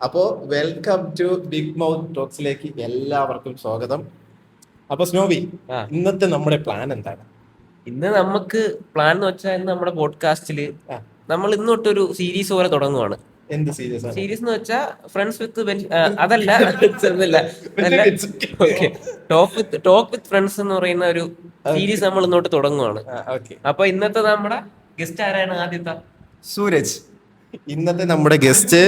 അപ്പോ welcome to big mouth ടോക്സിലേക്ക് എല്ലാവർക്കും സ്വാഗതം. അപ്പൊ സ്നോബി, ആ ഇന്നത്തെ നമ്മുടെ പ്ലാൻ എന്താണ്? ഇന്ന് നമുക്ക് പ്ലാൻ എന്ന് വെച്ചാൽ ഇന്ന് നമ്മുടെ പോഡ്കാസ്റ്റില് ആ, നമ്മൾ ഇന്ന് തൊട്ടൊരു സീരീസ് പോലെ തുടങ്ങുവാണ്. എന്ത് സീരിയസ് ആണ്? സീരീസ് എന്ന് വെച്ചാൽ ഫ്രണ്ട്സ് വിത്ത് അതല്ല അതല്ല അതല്ല ഓക്കെ, ടോക്ക് വിത്ത് ഫ്രണ്ട്സ് എന്ന് പറയുന്ന ഒരു സീരീസ് നമ്മൾ ഇന്നോട്ട് തുടങ്ങുവാണ്. ഓക്കെ. അപ്പൊ ഇന്നത്തെ നമ്മുടെ ഗസ്റ്റ് ആരാണ്? ആദ്യത്തെ സൂരജ്. ഇന്നത്തെ നമ്മുടെ ഗസ്റ്റ്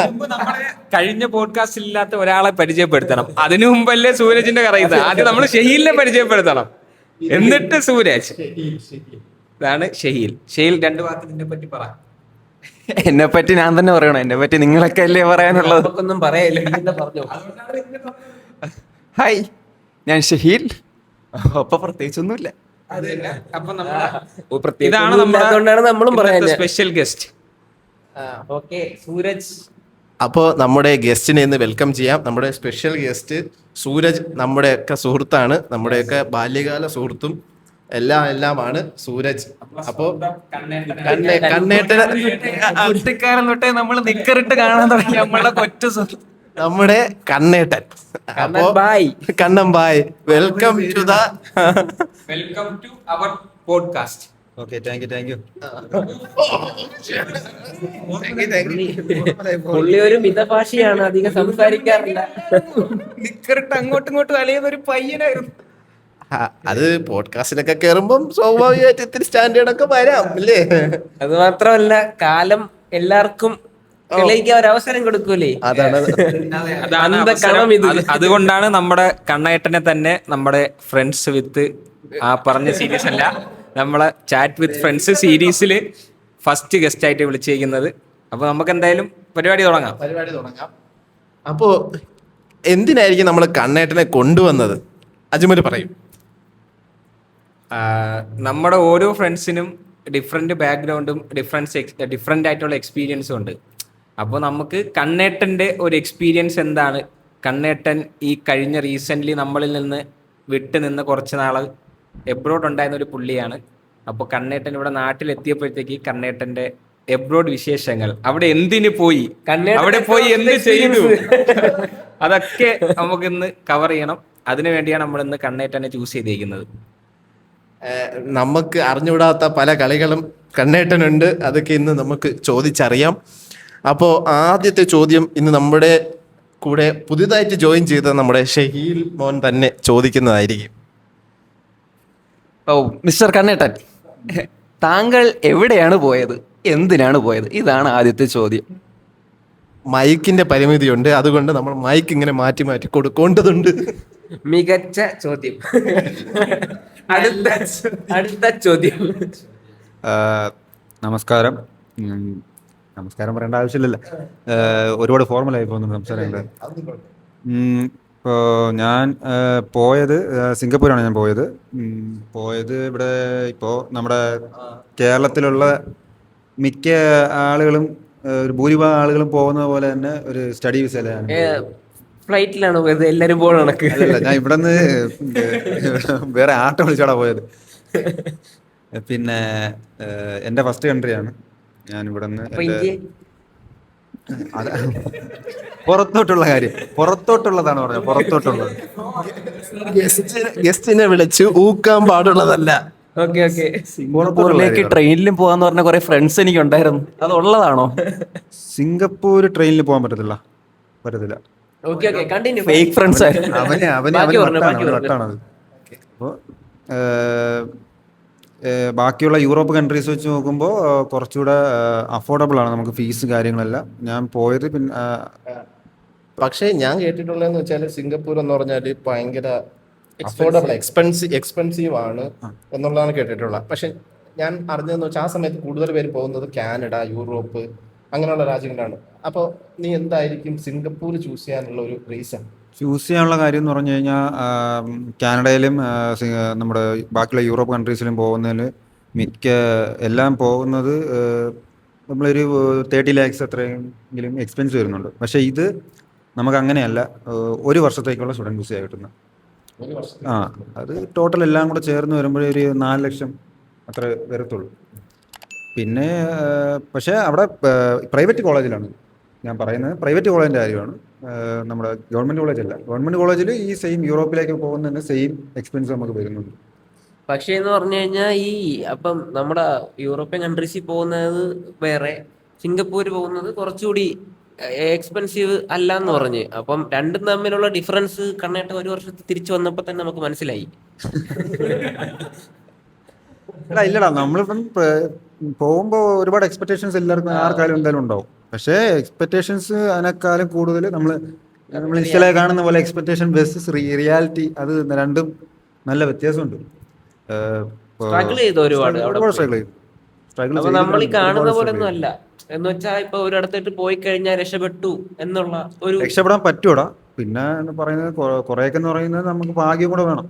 മുമ്പ് നമ്മളെ കഴിഞ്ഞ പോഡ്കാസ്റ്റിൽ ഇല്ലാത്ത ഒരാളെ പരിചയപ്പെടുത്തണം. അതിനു മുമ്പല്ലേ സൂരജിന്റെ കറയുന്നത്. ആദ്യം നമ്മൾ ഷഹീലിനെ പരിചയപ്പെടുത്തണം, എന്നിട്ട് സൂരജ്. ഇതാണ് ഷഹീൽ. ഷഹീൽ, രണ്ടു വാക്ക് നിന്നെ പറ്റി പറ. എന്നെ പറ്റി ഞാൻ തന്നെ പറയണോ? എന്നെ പറ്റി നിങ്ങളൊക്കെ അല്ലേ പറയാനുള്ളത്? നമുക്കൊന്നും പറയല്ല, പറഞ്ഞോ. ഹായ്, ഞാൻ ഷഹീൽ. അപ്പൊ പ്രത്യേകിച്ചൊന്നുമില്ല. അപ്പൊ നമ്മുടെ പ്രത്യേകിച്ച് ഇതാണ് ഒന്നും ഇല്ലാത്തതുകൊണ്ടാണ് നമ്മളും നമ്മുടെ പറയാഞ്ഞത്. Special guest. ഓക്കെ, സൂരജ്. അപ്പോൾ നമ്മുടെ ഗസ്റ്റിനെ ഇന്ന് വെൽക്കം ചെയ്യാം. നമ്മുടെ സ്പെഷ്യൽ ഗസ്റ്റ് സൂരജ് നമ്മുടെയൊക്കെ സുഹൃത്താണ്, നമ്മുടെയൊക്കെ ബാല്യകാല സുഹൃത്തും എല്ലാമാണ് സൂരജ്. അപ്പോ കണ്ണേട്ടന് കുട്ടിക്കാരൻ തൊട്ടേ നമ്മൾ നിക്കറിട്ട് കാണാൻ തുടങ്ങി നമ്മളുടെ കൊച്ചു നമ്മുടെ കണ്ണേട്ടൻ. അപ്പോ ബായ്. കണ്ണൻ ബായ്, welcome to the welcome to our podcast. Okay, thank you. പുള്ളി ഒരു മിതഭാഷയാണ്, അധികം സംസാരിക്കാറില്ല. നിക്കറിട്ട് അങ്ങോട്ടും ഇങ്ങോട്ടും അലയുന്ന ഒരു പയ്യനായിരുന്നു. അത് പോഡ്കാസ്റ്റിലൊക്കെ കേറുമ്പം സ്വാഭാവികമായിട്ട് ഇത്തിരി സ്റ്റാൻഡേർഡ് ഒക്കെ വരാം അല്ലേ? അത് മാത്രമല്ല, കാലം എല്ലാവർക്കും തെളിയിക്കാൻ ഒരു അവസരം കൊടുക്കൂലേ. അതാണ് അതാണ് അവസരം. അതുകൊണ്ടാണ് നമ്മുടെ കണ്ണേട്ടനെ തന്നെ നമ്മുടെ ഫ്രണ്ട്സ് വിത്ത് ആ പറഞ്ഞ സീരീസ് അല്ല, നമ്മളെ ചാറ്റ് വിത്ത് ഫ്രണ്ട്സ് സീരീസിൽ ഫസ്റ്റ് ഗസ്റ്റ് ആയിട്ട് വിളിച്ചിരിക്കുന്നത്. അപ്പൊ നമുക്ക് എന്തായാലും പരിപാടി തുടങ്ങാം. അപ്പോ എന്തിനായിരിക്കും നമ്മൾ കണ്ണേട്ടനെ കൊണ്ടുവന്നത്? അജ്മൽ പറയും. നമ്മുടെ ഓരോ ഫ്രണ്ട്സിനും ഡിഫറെന്റ് ബാക്ക്ഗ്രൗണ്ടും ഡിഫറെന്റ് ആയിട്ടുള്ള എക്സ്പീരിയൻസും ഉണ്ട്. അപ്പോൾ നമുക്ക് കണ്ണേട്ടൻ്റെ ഒരു എക്സ്പീരിയൻസ് എന്താണ്, കണ്ണേട്ടൻ ഈ കഴിഞ്ഞ റീസെൻ്റ്ലി നമ്മളിൽ നിന്ന് വിട്ട് നിന്ന് കുറച്ച് നാൾ എബ്രോഡ് ഉണ്ടായിരുന്ന ഒരു പുള്ളിയാണ്. അപ്പോൾ കണ്ണേട്ടൻ ഇവിടെ നാട്ടിലെത്തിയപ്പോഴത്തേക്ക് കണ്ണേട്ടൻ്റെ എബ്രോഡ് വിശേഷങ്ങൾ, അവിടെ എന്തിനു പോയി, അവിടെ പോയി എന്ത് ചെയ്തു, അതൊക്കെ നമുക്കിന്ന് കവർ ചെയ്യണം. അതിനു വേണ്ടിയാണ് നമ്മൾ ഇന്ന് കണ്ണേട്ടനെ ചൂസ് ചെയ്തിരിക്കുന്നത്. നമുക്ക് അറിഞ്ഞുകൂടാത്ത പല കളികളും കണ്ണേട്ടനുണ്ട്, അതൊക്കെ ഇന്ന് നമുക്ക് ചോദിച്ചറിയാം. അപ്പോൾ ആദ്യത്തെ ചോദ്യം ഇന്ന് നമ്മുടെ കൂടെ പുതിയതായിട്ട് ജോയിൻ ചെയ്ത നമ്മുടെ ഷഹീൽ മോൻ തന്നെ ചോദിക്കുന്നതായിരിക്കും. ഓ മിസ്റ്റർ കണ്ണേട്ടൻ, താങ്കൾ എവിടെയാണ് പോയത്, എന്തിനാണ് പോയത്? ഇതാണ് ആദ്യത്തെ ചോദ്യം. മൈക്കിന്റെ പരിമിതിയുണ്ട്, അതുകൊണ്ട് നമ്മൾ മൈക്ക് ഇങ്ങനെ മാറ്റി മാറ്റി കൊടുക്കേണ്ടതുണ്ട്. മികച്ച ചോദ്യം. അടുത്ത ചോദ്യം. നമസ്കാരം. നമസ്കാരം പറയേണ്ട ആവശ്യമില്ലല്ലോ, ഒരുപാട് ഫോർമലായി പോകുന്നുണ്ട് സംസാരങ്ങൾ. ഇപ്പോൾ ഞാൻ പോയത് സിംഗപ്പൂരാണ്. ഞാൻ പോയത് ഇവിടെ ഇപ്പോൾ നമ്മുടെ കേരളത്തിലുള്ള മിക്ക ആളുകളും, ഒരു ഭൂരിഭാഗം ആളുകളും പോകുന്ന പോലെ തന്നെ ഒരു സ്റ്റഡി വിസയിലാണ്. ഫ്ലൈറ്റിലാണ് പോയത്, എല്ലാരും പോകണ കണക്ക്. അല്ലല്ല, ഞാൻ ഇവിടെ നിന്ന് വേറെ ആട്ടം വിളിച്ചോടാ പോയത്. പിന്നെ എൻ്റെ ഫസ്റ്റ് കൺട്രിയാണ്. ഞാൻ ഇവിടെ നിന്ന് പുറത്തോട്ടുള്ള കാര്യം, പുറത്തോട്ടുള്ളതാണ് പറഞ്ഞത്, പുറത്തോട്ടുള്ളത്. ഗസ്റ്റിനെ വിളിച്ച് ഊക്കാൻ പാടുള്ളതല്ല. Okay okay. സിംഗപ്പൂരിലേക്ക് ട്രെയിനിലും പോകാന്ന് പറഞ്ഞ കുറെ ഫ്രണ്ട്സ് എനിക്ക് ഉണ്ടായിരുന്നു, അത് ഉള്ളതാണോ? സിംഗപ്പൂർ ട്രെയിനിൽ പോകാൻ പറ്റത്തില്ല. Okay okay, continue. Fake friends ആയിരുന്നു. ബാക്കി പറഞ്ഞു. വട്ടാണത്. അപ്പോൾ ബാക്കിയുള്ള യൂറോപ്പ് കൺട്രീസ് വെച്ച് നോക്കുമ്പോൾ കുറച്ചുകൂടെ അഫോർഡബിൾ ആണ് നമുക്ക് ഫീസ് കാര്യങ്ങളെല്ലാം. ഞാൻ പോയത് പക്ഷേ ഞാൻ കേട്ടിട്ടുള്ളതെന്ന് വെച്ചാൽ സിംഗപ്പൂർ എന്ന് പറഞ്ഞാൽ ഭയങ്കര അഫോർഡബിൾ, എക്സ്പെൻസീവ് ആണ് എന്നുള്ളതാണ് കേട്ടിട്ടുള്ളത്. പക്ഷെ ഞാൻ അറിഞ്ഞതെന്ന് വെച്ചാൽ ആ സമയത്ത് കൂടുതൽ പേര് പോകുന്നത് കാനഡ, യൂറോപ്പ് അങ്ങനെയുള്ള രാജ്യങ്ങളാണ്. അപ്പോൾ നീ എന്തായിരിക്കും സിംഗപ്പൂർ ചൂസ് ചെയ്യാനുള്ള ഒരു റീസൺ? ചൂസ് ചെയ്യാനുള്ള കാര്യം എന്ന് പറഞ്ഞു കഴിഞ്ഞാൽ കാനഡയിലും നമ്മുടെ ബാക്കിയുള്ള യൂറോപ്പ് കൺട്രീസിലും പോകുന്നതിൽ എല്ലാം പോകുന്നത് നമ്മളൊരു 30 lakhs അത്രയെങ്കിലും എക്സ്പെൻസ് വരുന്നുണ്ട്. പക്ഷേ ഇത് നമുക്ക് അങ്ങനെയല്ല, ഒരു വർഷത്തേക്കുള്ള സ്റ്റുഡൻറ് വിസ കിട്ടുന്നത്. അത് ടോട്ടൽ എല്ലാം കൂടെ ചേർന്ന് വരുമ്പോഴേ ഒരു 4 ലക്ഷം അത്ര വരത്തുള്ളൂ. പിന്നെ പക്ഷേ അവിടെ പ്രൈവറ്റ് കോളേജിലാണ് ഞാൻ പറയുന്നത് പ്രൈവറ്റ് കോളേജിൻ്റെ കാര്യമാണ്. നമ്മുടെ ഗവൺമെൻറ് കോളേജല്ല. ഗവൺമെൻറ് കോളേജിൽ ഈ സെയിം യൂറോപ്പിലേക്ക് പോകുന്നതിന് സെയിം എക്സ്പെൻസ് നമുക്ക് വരുന്നുണ്ട്. പക്ഷേ എന്ന് പറഞ്ഞു കഴിഞ്ഞാൽ അപ്പം നമ്മുടെ യൂറോപ്യൻ കൺട്രീസിൽ പോകുന്നത് വേറെ, സിംഗപ്പൂർ പോകുന്നത് കുറച്ചുകൂടി എക്സ്പെൻസീവ് അല്ല എന്ന് പറഞ്ഞ്. അപ്പം രണ്ടും തമ്മിലുള്ള ഡിഫറൻസ് കണ്ണേട്ട ഒരു വർഷത്തിൽ തിരിച്ചു വന്നപ്പോൾ തന്നെ നമുക്ക് മനസ്സിലായി. ഇല്ലടാ, നമ്മളിപ്പം പോകുമ്പോൾ ഒരുപാട് എക്സ്പെക്ടേഷൻസ് എല്ലാവർക്കും ആർക്കാരും എന്തായാലും ഉണ്ടാവും. പക്ഷേ എക്സ്പെക്ടേഷൻസ് അതിനേക്കാളും കൂടുതൽ നമ്മൾ ഇൻസ്റ്റയിലെ കാണുന്ന പോലെ എക്സ്പെക്ടേഷൻ വേഴ്സസ് റിയാലിറ്റി, അത് രണ്ടും നല്ല വ്യത്യാസമുണ്ട്. സ്ട്രഗിൾ ചെയ്തു ഒരുപാട് അവിടെ പോയി. സ്ട്രഗിൾ അപ്പൊ നമ്മൾ ഈ കാണുന്ന പോലെ ഒന്നും അല്ല എന്ന് വെച്ചാൽ ഇപ്പൊ ഒരിടത്തോട്ട് പോയി കഴിഞ്ഞാൽ രക്ഷപ്പെട്ടു എന്നുള്ള ഒരു രക്ഷപ്പെടാൻ പറ്റൂടാ. പിന്നെ എന്ന് പറയുന്നത് കുറേയൊക്കെ എന്ന് പറയുന്നത് നമുക്ക് ഭാഗ്യം കൂടെ വേണം,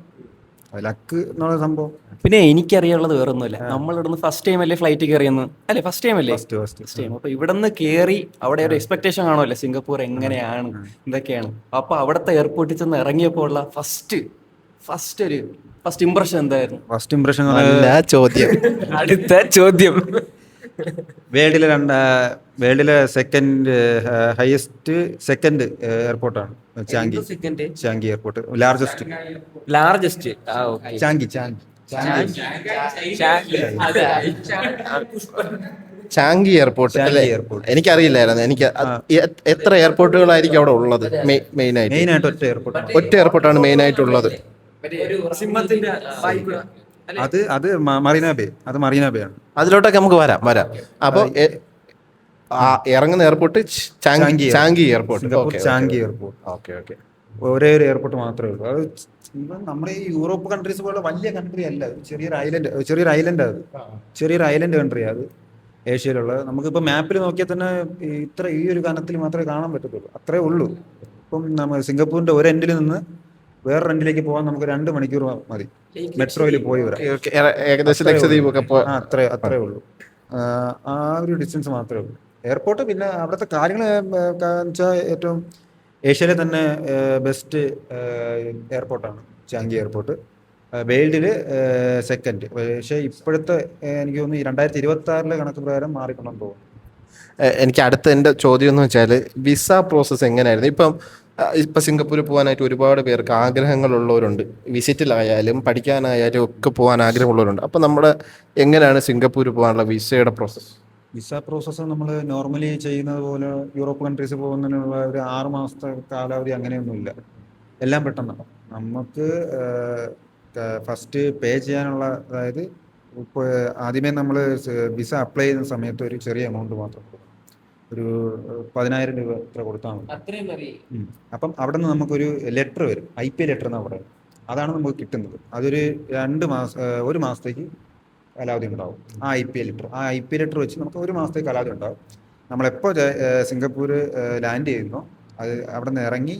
ലക്ക് എന്നുള്ള സംഭവം. പിന്നെ എനിക്കറിയാനുള്ളത് വേറെ ഒന്നുമില്ല. നമ്മളിവിടുന്ന് ഫസ്റ്റ് ടൈം അല്ലേ ഫ്ലൈറ്റ് കയറിയെന്ന്, അല്ലെ? ഫസ്റ്റ് ടൈം അല്ലേ? First time. അപ്പൊ ഇവിടുന്ന് കയറി അവിടെ ഒരു എക്സ്പെക്ടേഷൻ കാണുമല്ലേ, സിംഗപ്പൂർ എങ്ങനെയാണ്, എന്തൊക്കെയാണ്. അപ്പൊ അവിടുത്തെ എയർപോർട്ടിൽ ചെന്ന് ഇറങ്ങിയപ്പോൾ ഉള്ള ഫസ്റ്റ് ഇംപ്രഷൻ എന്തായിരുന്നു? ഫസ്റ്റ് ഇംപ്രഷൻ ചോദ്യം. അടുത്ത ചോദ്യം. വേൾഡിലെ highest second എയർപോർട്ടാണ് Changi airport. Largest Changi airport അല്ലേ? എനിക്കറിയില്ലായിരുന്നു. എനിക്ക് എത്ര എയർപോർട്ടുകളായിരിക്കും അവിടെ ഉള്ളത്? മെയിനായിട്ട് ഒറ്റ എയർപോർട്ടാണ് മെയിൻ ആയിട്ടുള്ളത്. അത് മറീന ബേ ആണ്. അതിലോട്ടൊക്കെ നമുക്ക് വരാം. അപ്പൊ ഇറങ്ങുന്ന airport Changi airport. Changi airport ഒരേ ഒരു എയർപോർട്ട് മാത്രമേ ഉള്ളൂ. അത് നമ്മുടെ ഈ യൂറോപ്പ് കൺട്രീസ് പോലെ വലിയ കൺട്രി അല്ല, ചെറിയൊരു ഐലൻഡ് കൺട്രിയാണ് അത്, ഏഷ്യയിലുള്ളത്. നമുക്കിപ്പോൾ മാപ്പിൽ നോക്കിയാൽ തന്നെ ഈ ഒരു കനത്തിൽ മാത്രമേ കാണാൻ പറ്റത്തുള്ളൂ, അത്രേ ഉള്ളൂ. ഇപ്പം നമ്മൾ സിംഗപ്പൂരിന്റെ ഒരു എൻഡിൽ നിന്ന് വേറെ എൻഡിലേക്ക് പോകാൻ നമുക്ക് 2 മണിക്കൂർ മതി മെട്രോയിൽ പോയി വരാം. ഏകദേശം അത്രേ ഉള്ളൂ. ആ ഒരു ഡിസ്റ്റൻസ് മാത്രമേ ഉള്ളൂ എയർപോർട്ട്. പിന്നെ അവിടുത്തെ കാര്യങ്ങൾ വെച്ചാൽ ഏറ്റവും ഏഷ്യയിലെ തന്നെ ബെസ്റ്റ് എയർപോർട്ടാണ് ചാങ്കി എയർപോർട്ട്. വേൾഡിൽ സെക്കൻഡ്. പക്ഷേ ഇപ്പോഴത്തെ എനിക്ക് തോന്നുന്നു 2026 കണക്ക് പ്രകാരം മാറിക്കൊണ്ടെന്ന് തോന്നുന്നു. എനിക്ക് അടുത്ത എൻ്റെ ചോദ്യം എന്ന് വെച്ചാൽ വിസ പ്രോസസ്സ് എങ്ങനെയായിരുന്നു? ഇപ്പം സിംഗപ്പൂർ പോകാനായിട്ട് ഒരുപാട് പേർക്ക് ആഗ്രഹങ്ങളുള്ളവരുണ്ട്. വിസിറ്റിലായാലും പഠിക്കാനായാലും ഒക്കെ പോകാൻ ആഗ്രഹമുള്ളവരുണ്ട്. അപ്പം നമ്മുടെ എങ്ങനെയാണ് സിംഗപ്പൂർ പോകാനുള്ള വിസയുടെ പ്രോസസ്സ്? വിസ പ്രോസസ്സ് നമ്മൾ നോർമലി ചെയ്യുന്നത് പോലെ യൂറോപ്പ് കൺട്രീസ് പോകുന്നതിനുള്ള ഒരു 6 മാസത്തെ കാലാവധി അങ്ങനെയൊന്നുമില്ല. എല്ലാം പെട്ടെന്നാണ്. നമുക്ക് ഫസ്റ്റ് പേ ചെയ്യാനുള്ള, അതായത് ഇപ്പോൾ ആദ്യമേ നമ്മൾ വിസ അപ്ലൈ ചെയ്യുന്ന സമയത്ത് ഒരു ചെറിയ എമൗണ്ട് മാത്രം, ഒരു 10,000 രൂപ ഇത്ര കൊടുത്താൽ മതി. അപ്പം അവിടെ നിന്ന് നമുക്കൊരു ലെറ്റർ വരും, IP ലെറ്റർ എന്നാണ് പറയുന്നത്. അതാണ് നമുക്ക് കിട്ടുന്നത്. അതൊരു 1 മാസത്തേക്ക് കാലാവധി ഉണ്ടാവും. ആ IP ലെറ്റർ വെച്ച് നമുക്ക് 1 മാസത്തേക്ക് കാലാവധി ഉണ്ടാവും. നമ്മളെപ്പോൾ സിംഗപ്പൂർ ലാൻഡ് ചെയ്യുന്നോ അത് അവിടെ നിന്ന് ഇറങ്ങി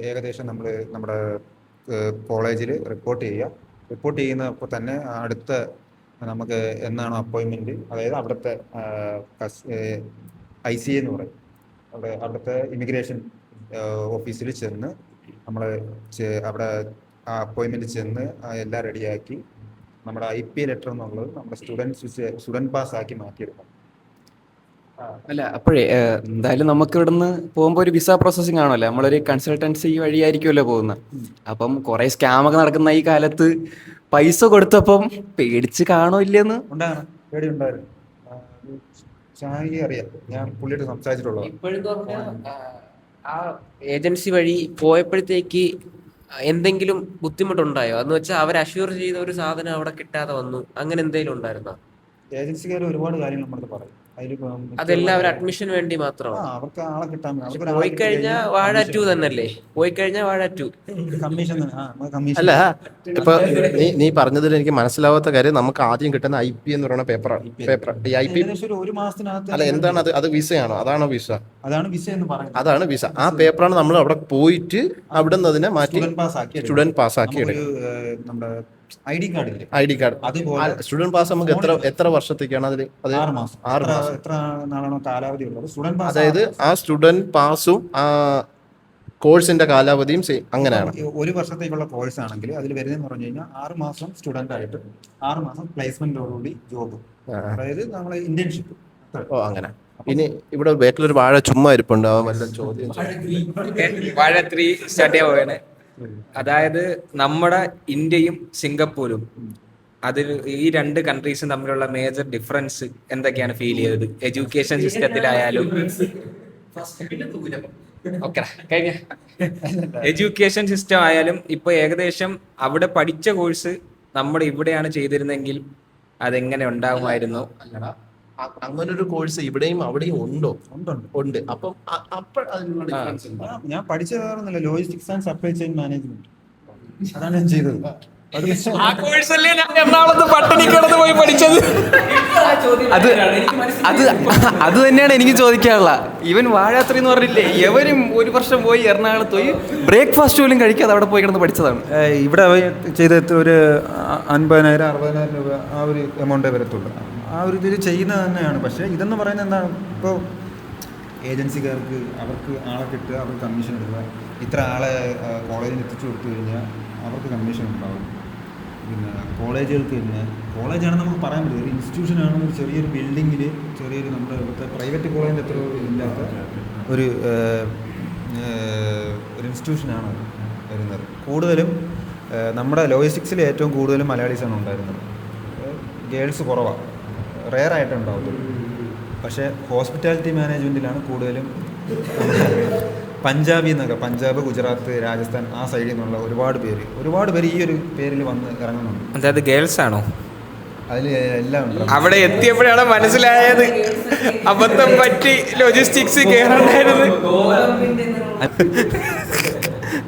ഏകദേശം നമ്മൾ നമ്മുടെ കോളേജിൽ റിപ്പോർട്ട് ചെയ്യുന്നപ്പോൾ തന്നെ അടുത്ത നമുക്ക് എന്നാണോ അപ്പോയിൻമെൻറ്റ്, അതായത് അവിടുത്തെ ICA എന്ന് പറയും, അവിടുത്തെ ഇമിഗ്രേഷൻ ഓഫീസിൽ ചെന്ന് നമ്മൾ അവിടെ ആ അപ്പോയിൻമെൻറ്റ് ചെന്ന് എല്ലാം റെഡിയാക്കി നമ്മുടെ IP ലെറ്റർ എന്നുള്ളത് നമ്മുടെ സ്റ്റുഡൻറ് പാസ് ആക്കി മാറ്റിയെടുക്കണം. അല്ല, അപ്പോഴേ എന്തായാലും നമുക്ക് ഇവിടുന്ന് പോകുമ്പോൾ ഒരു വിസ പ്രോസസ്സിങ് ആണല്ലോ, നമ്മളൊരു കൺസൾട്ടൻസി വഴിയായിരിക്കുമല്ലോ പോകുന്നത്. അപ്പം കുറെ സ്കാമൊക്കെ നടക്കുന്ന ഈ കാലത്ത് പൈസ കൊടുത്തപ്പം പേടിച്ച് കാണോ ഇല്ലെന്ന് പേടി ഉണ്ടായിരുന്നു. അറിയാം, ഞാൻ പുള്ളിയോട് സംസാരിച്ചിട്ടുള്ളത്. ഇപ്പോഴെന്ന് പറഞ്ഞാൽ ആ ഏജൻസി വഴി പോയപ്പോഴത്തേക്ക് എന്തെങ്കിലും ബുദ്ധിമുട്ടുണ്ടായോ? എന്ന് വെച്ചാൽ അവർ അഷ്യൂർ ചെയ്ത ഒരു സാധനം അവിടെ കിട്ടാതെ വന്നു, അങ്ങനെ എന്തെങ്കിലും ഉണ്ടായിരുന്നോ? ഏജൻസിക്കാർ ഒരുപാട് കാര്യങ്ങൾ നമ്മുടെ പറയും. അതെല്ലാം ഒരു അഡ്മിഷൻ വേണ്ടി മാത്രമാണ്. അവർക്ക് ആളെ കിട്ടാൻ പോയി കഴിഞ്ഞാൽ വാഴ 2 തന്നെയല്ലേ? പോയി കഴിഞ്ഞാൽ വാഴ 2 കമ്മീഷൻ. അല്ല, ഇപ്പൊ നീ പറഞ്ഞതിൽ എനിക്ക് മനസ്സിലാവാത്ത കാര്യം, നമുക്ക് ആദ്യം കിട്ടുന്ന IP എന്ന് പറയുന്ന പേപ്പറാണ്. ഈ IP ഒരു മാസത്തിനകത്ത്. അല്ല, എന്താണ് അത്? വിസയാണോ? അതാണോ വിസ? അതാണ് വിസ എന്ന് പറയുന്നത്. അതാണ് വിസ. ആ പേപ്പറാണ് നമ്മൾ അവിടെ പോയിട്ട് അവിടെ നിന്ന് അതിനെ മാറ്റി സ്റ്റുഡന്റ് പാസ്സാക്കി എടുക്കും. നമ്മുടെ ID കാർഡ്. അതുപോലെ സ്റ്റുഡന്റ് പാസ് നമുക്ക് എത്ര വർഷത്തേക്കാണ് അതിൽ? 6 മാസം. എത്ര നാളാണോ കാലാവധി ഉള്ളത് സ്റ്റുഡന്റ് പാസ്? അതായത് ആ സ്റ്റുഡന്റ് പാസും ആ കോഴ്സിന്റെ കാലാവധിയും അങ്ങനെയാണ്. 1 വർഷത്തേക്കുള്ള കോഴ്സ് ആണെങ്കിൽ അതിൽ വരുന്നതെന്ന് പറഞ്ഞു കഴിഞ്ഞാൽ 6 മാസം സ്റ്റുഡന്റ് ആയിട്ട് 6 മാസം പ്ലേസ്മെന്റോടുകൂടി ജോബ്, അതായത് നമ്മളെ ഇന്റേൺഷിപ്പ്. അങ്ങനെ ഇനി ഇവിടെ ബാക്കിലൊരു വാഴ ചുമ്മാ ഇരിപ്പുണ്ട്, അവൻ വല്ല ചോദ്യം വാഴ 3 സ്റ്റാർട്ട് ചെയ്യാൻ പോവാണ്. അതായത് നമ്മുടെ ഇന്ത്യയും സിംഗപ്പൂരും അതിൽ ഈ രണ്ട് കൺട്രീസും തമ്മിലുള്ള മേജർ ഡിഫറൻസ് എന്തൊക്കെയാണ് ഫീൽ ചെയ്തത്? എഡ്യൂക്കേഷൻ സിസ്റ്റത്തിലായാലും എഡ്യൂക്കേഷൻ സിസ്റ്റം ആയാലും ഇപ്പൊ ഏകദേശം അവിടെ പഠിച്ച കോഴ്സ് നമ്മുടെ ഇവിടെയാണ് ചെയ്തിരുന്നെങ്കിൽ അതെങ്ങനെ ഉണ്ടാകുമായിരുന്നു? അങ്ങനൊരു കോഴ്സ് ഇവിടെയും അവിടെയും ഉണ്ടോ? ഉണ്ട്. അപ്പം അതിനുള്ള ഡിഫറൻസ് ഞാൻ പഠിച്ചത് വേറൊന്നുമില്ല, logistics and supply chain management. അതാണ് ഞാൻ ചെയ്തത്. ആ കോഴ്സല്ലേ ഞാൻ എറണാകുളത്ത് പട്ടിണി കിടന്ന് പോയി പഠിച്ചത്. അത് തന്നെയാണ് എനിക്ക് ചോദിക്കാനുള്ള. ഇവൻ വാഴ 3 എന്ന് പറഞ്ഞില്ലേ, എവരും ഒരു വർഷം പോയി എറണാകുളത്ത് പോയി ബ്രേക്ക്ഫാസ്റ്റ് പോലും കഴിക്കാതെ അവിടെ പോയി കിടന്ന് പഠിച്ചതാണ്. ഇവിടെ ചെയ്ത ഒരു 50,000-60,000 രൂപ ആ ഒരു എമൗണ്ടേ വരത്തുള്ളൂ. ആ ഒരു ഇതിൽ ചെയ്യുന്നത് തന്നെയാണ്. പക്ഷേ ഇതെന്ന് പറയുന്നത് എന്താണ്, ഇപ്പോൾ ഏജൻസിക്കാർക്ക് അവർക്ക് ആളെ കിട്ടുക, അവർക്ക് കമ്മീഷൻ എടുക്കുക. ഇത്ര ആളെ കോളേജിൽ എത്തിച്ചു കൊടുത്തു കഴിഞ്ഞാൽ അവർക്ക് കമ്മീഷൻ ഉണ്ടാവും. പിന്നെ കോളേജുകൾക്ക് തന്നെ, കോളേജാണെന്ന് നമുക്ക് പറയാൻ പറ്റില്ല, ഒരു ഇൻസ്റ്റിറ്റ്യൂഷനാണ്. ഒരു ചെറിയൊരു ബിൽഡിങ്ങിൽ ചെറിയൊരു നമ്മുടെ ഇവിടുത്തെ പ്രൈവറ്റ് കോളേജിൻ്റെ എത്ര ഇല്ലാത്ത ഒരു ഇൻസ്റ്റിറ്റ്യൂഷനാണ് വരുന്നത്. കൂടുതലും നമ്മുടെ ലോജിസ്റ്റിക്സിൽ ഏറ്റവും കൂടുതലും മലയാളീസാണ് ഉണ്ടായിരുന്നത്. ഗേൾസ് കുറവാണ്, റെയർ ആയിട്ടുണ്ടാവത്തുള്ളൂ. പക്ഷേ ഹോസ്പിറ്റാലിറ്റി മാനേജ്മെൻറ്റിലാണ് കൂടുതലും പഞ്ചാബി എന്നൊക്കെ, പഞ്ചാബ്, ഗുജറാത്ത്, രാജസ്ഥാൻ ആ സൈഡിൽ നിന്നുള്ള ഒരുപാട് പേര് ഈ ഒരു പേരിൽ വന്ന് ഇറങ്ങുന്നുണ്ട്. അതായത് ഗേൾസ് ആണോ? അതിൽ എല്ലാം ഉണ്ട്. അവിടെ എത്തിയപ്പോഴാണ് മനസ്സിലായത് അബദ്ധം പറ്റി, ലോജിസ്റ്റിക്സ് കേറണ്ടായിരുന്നു.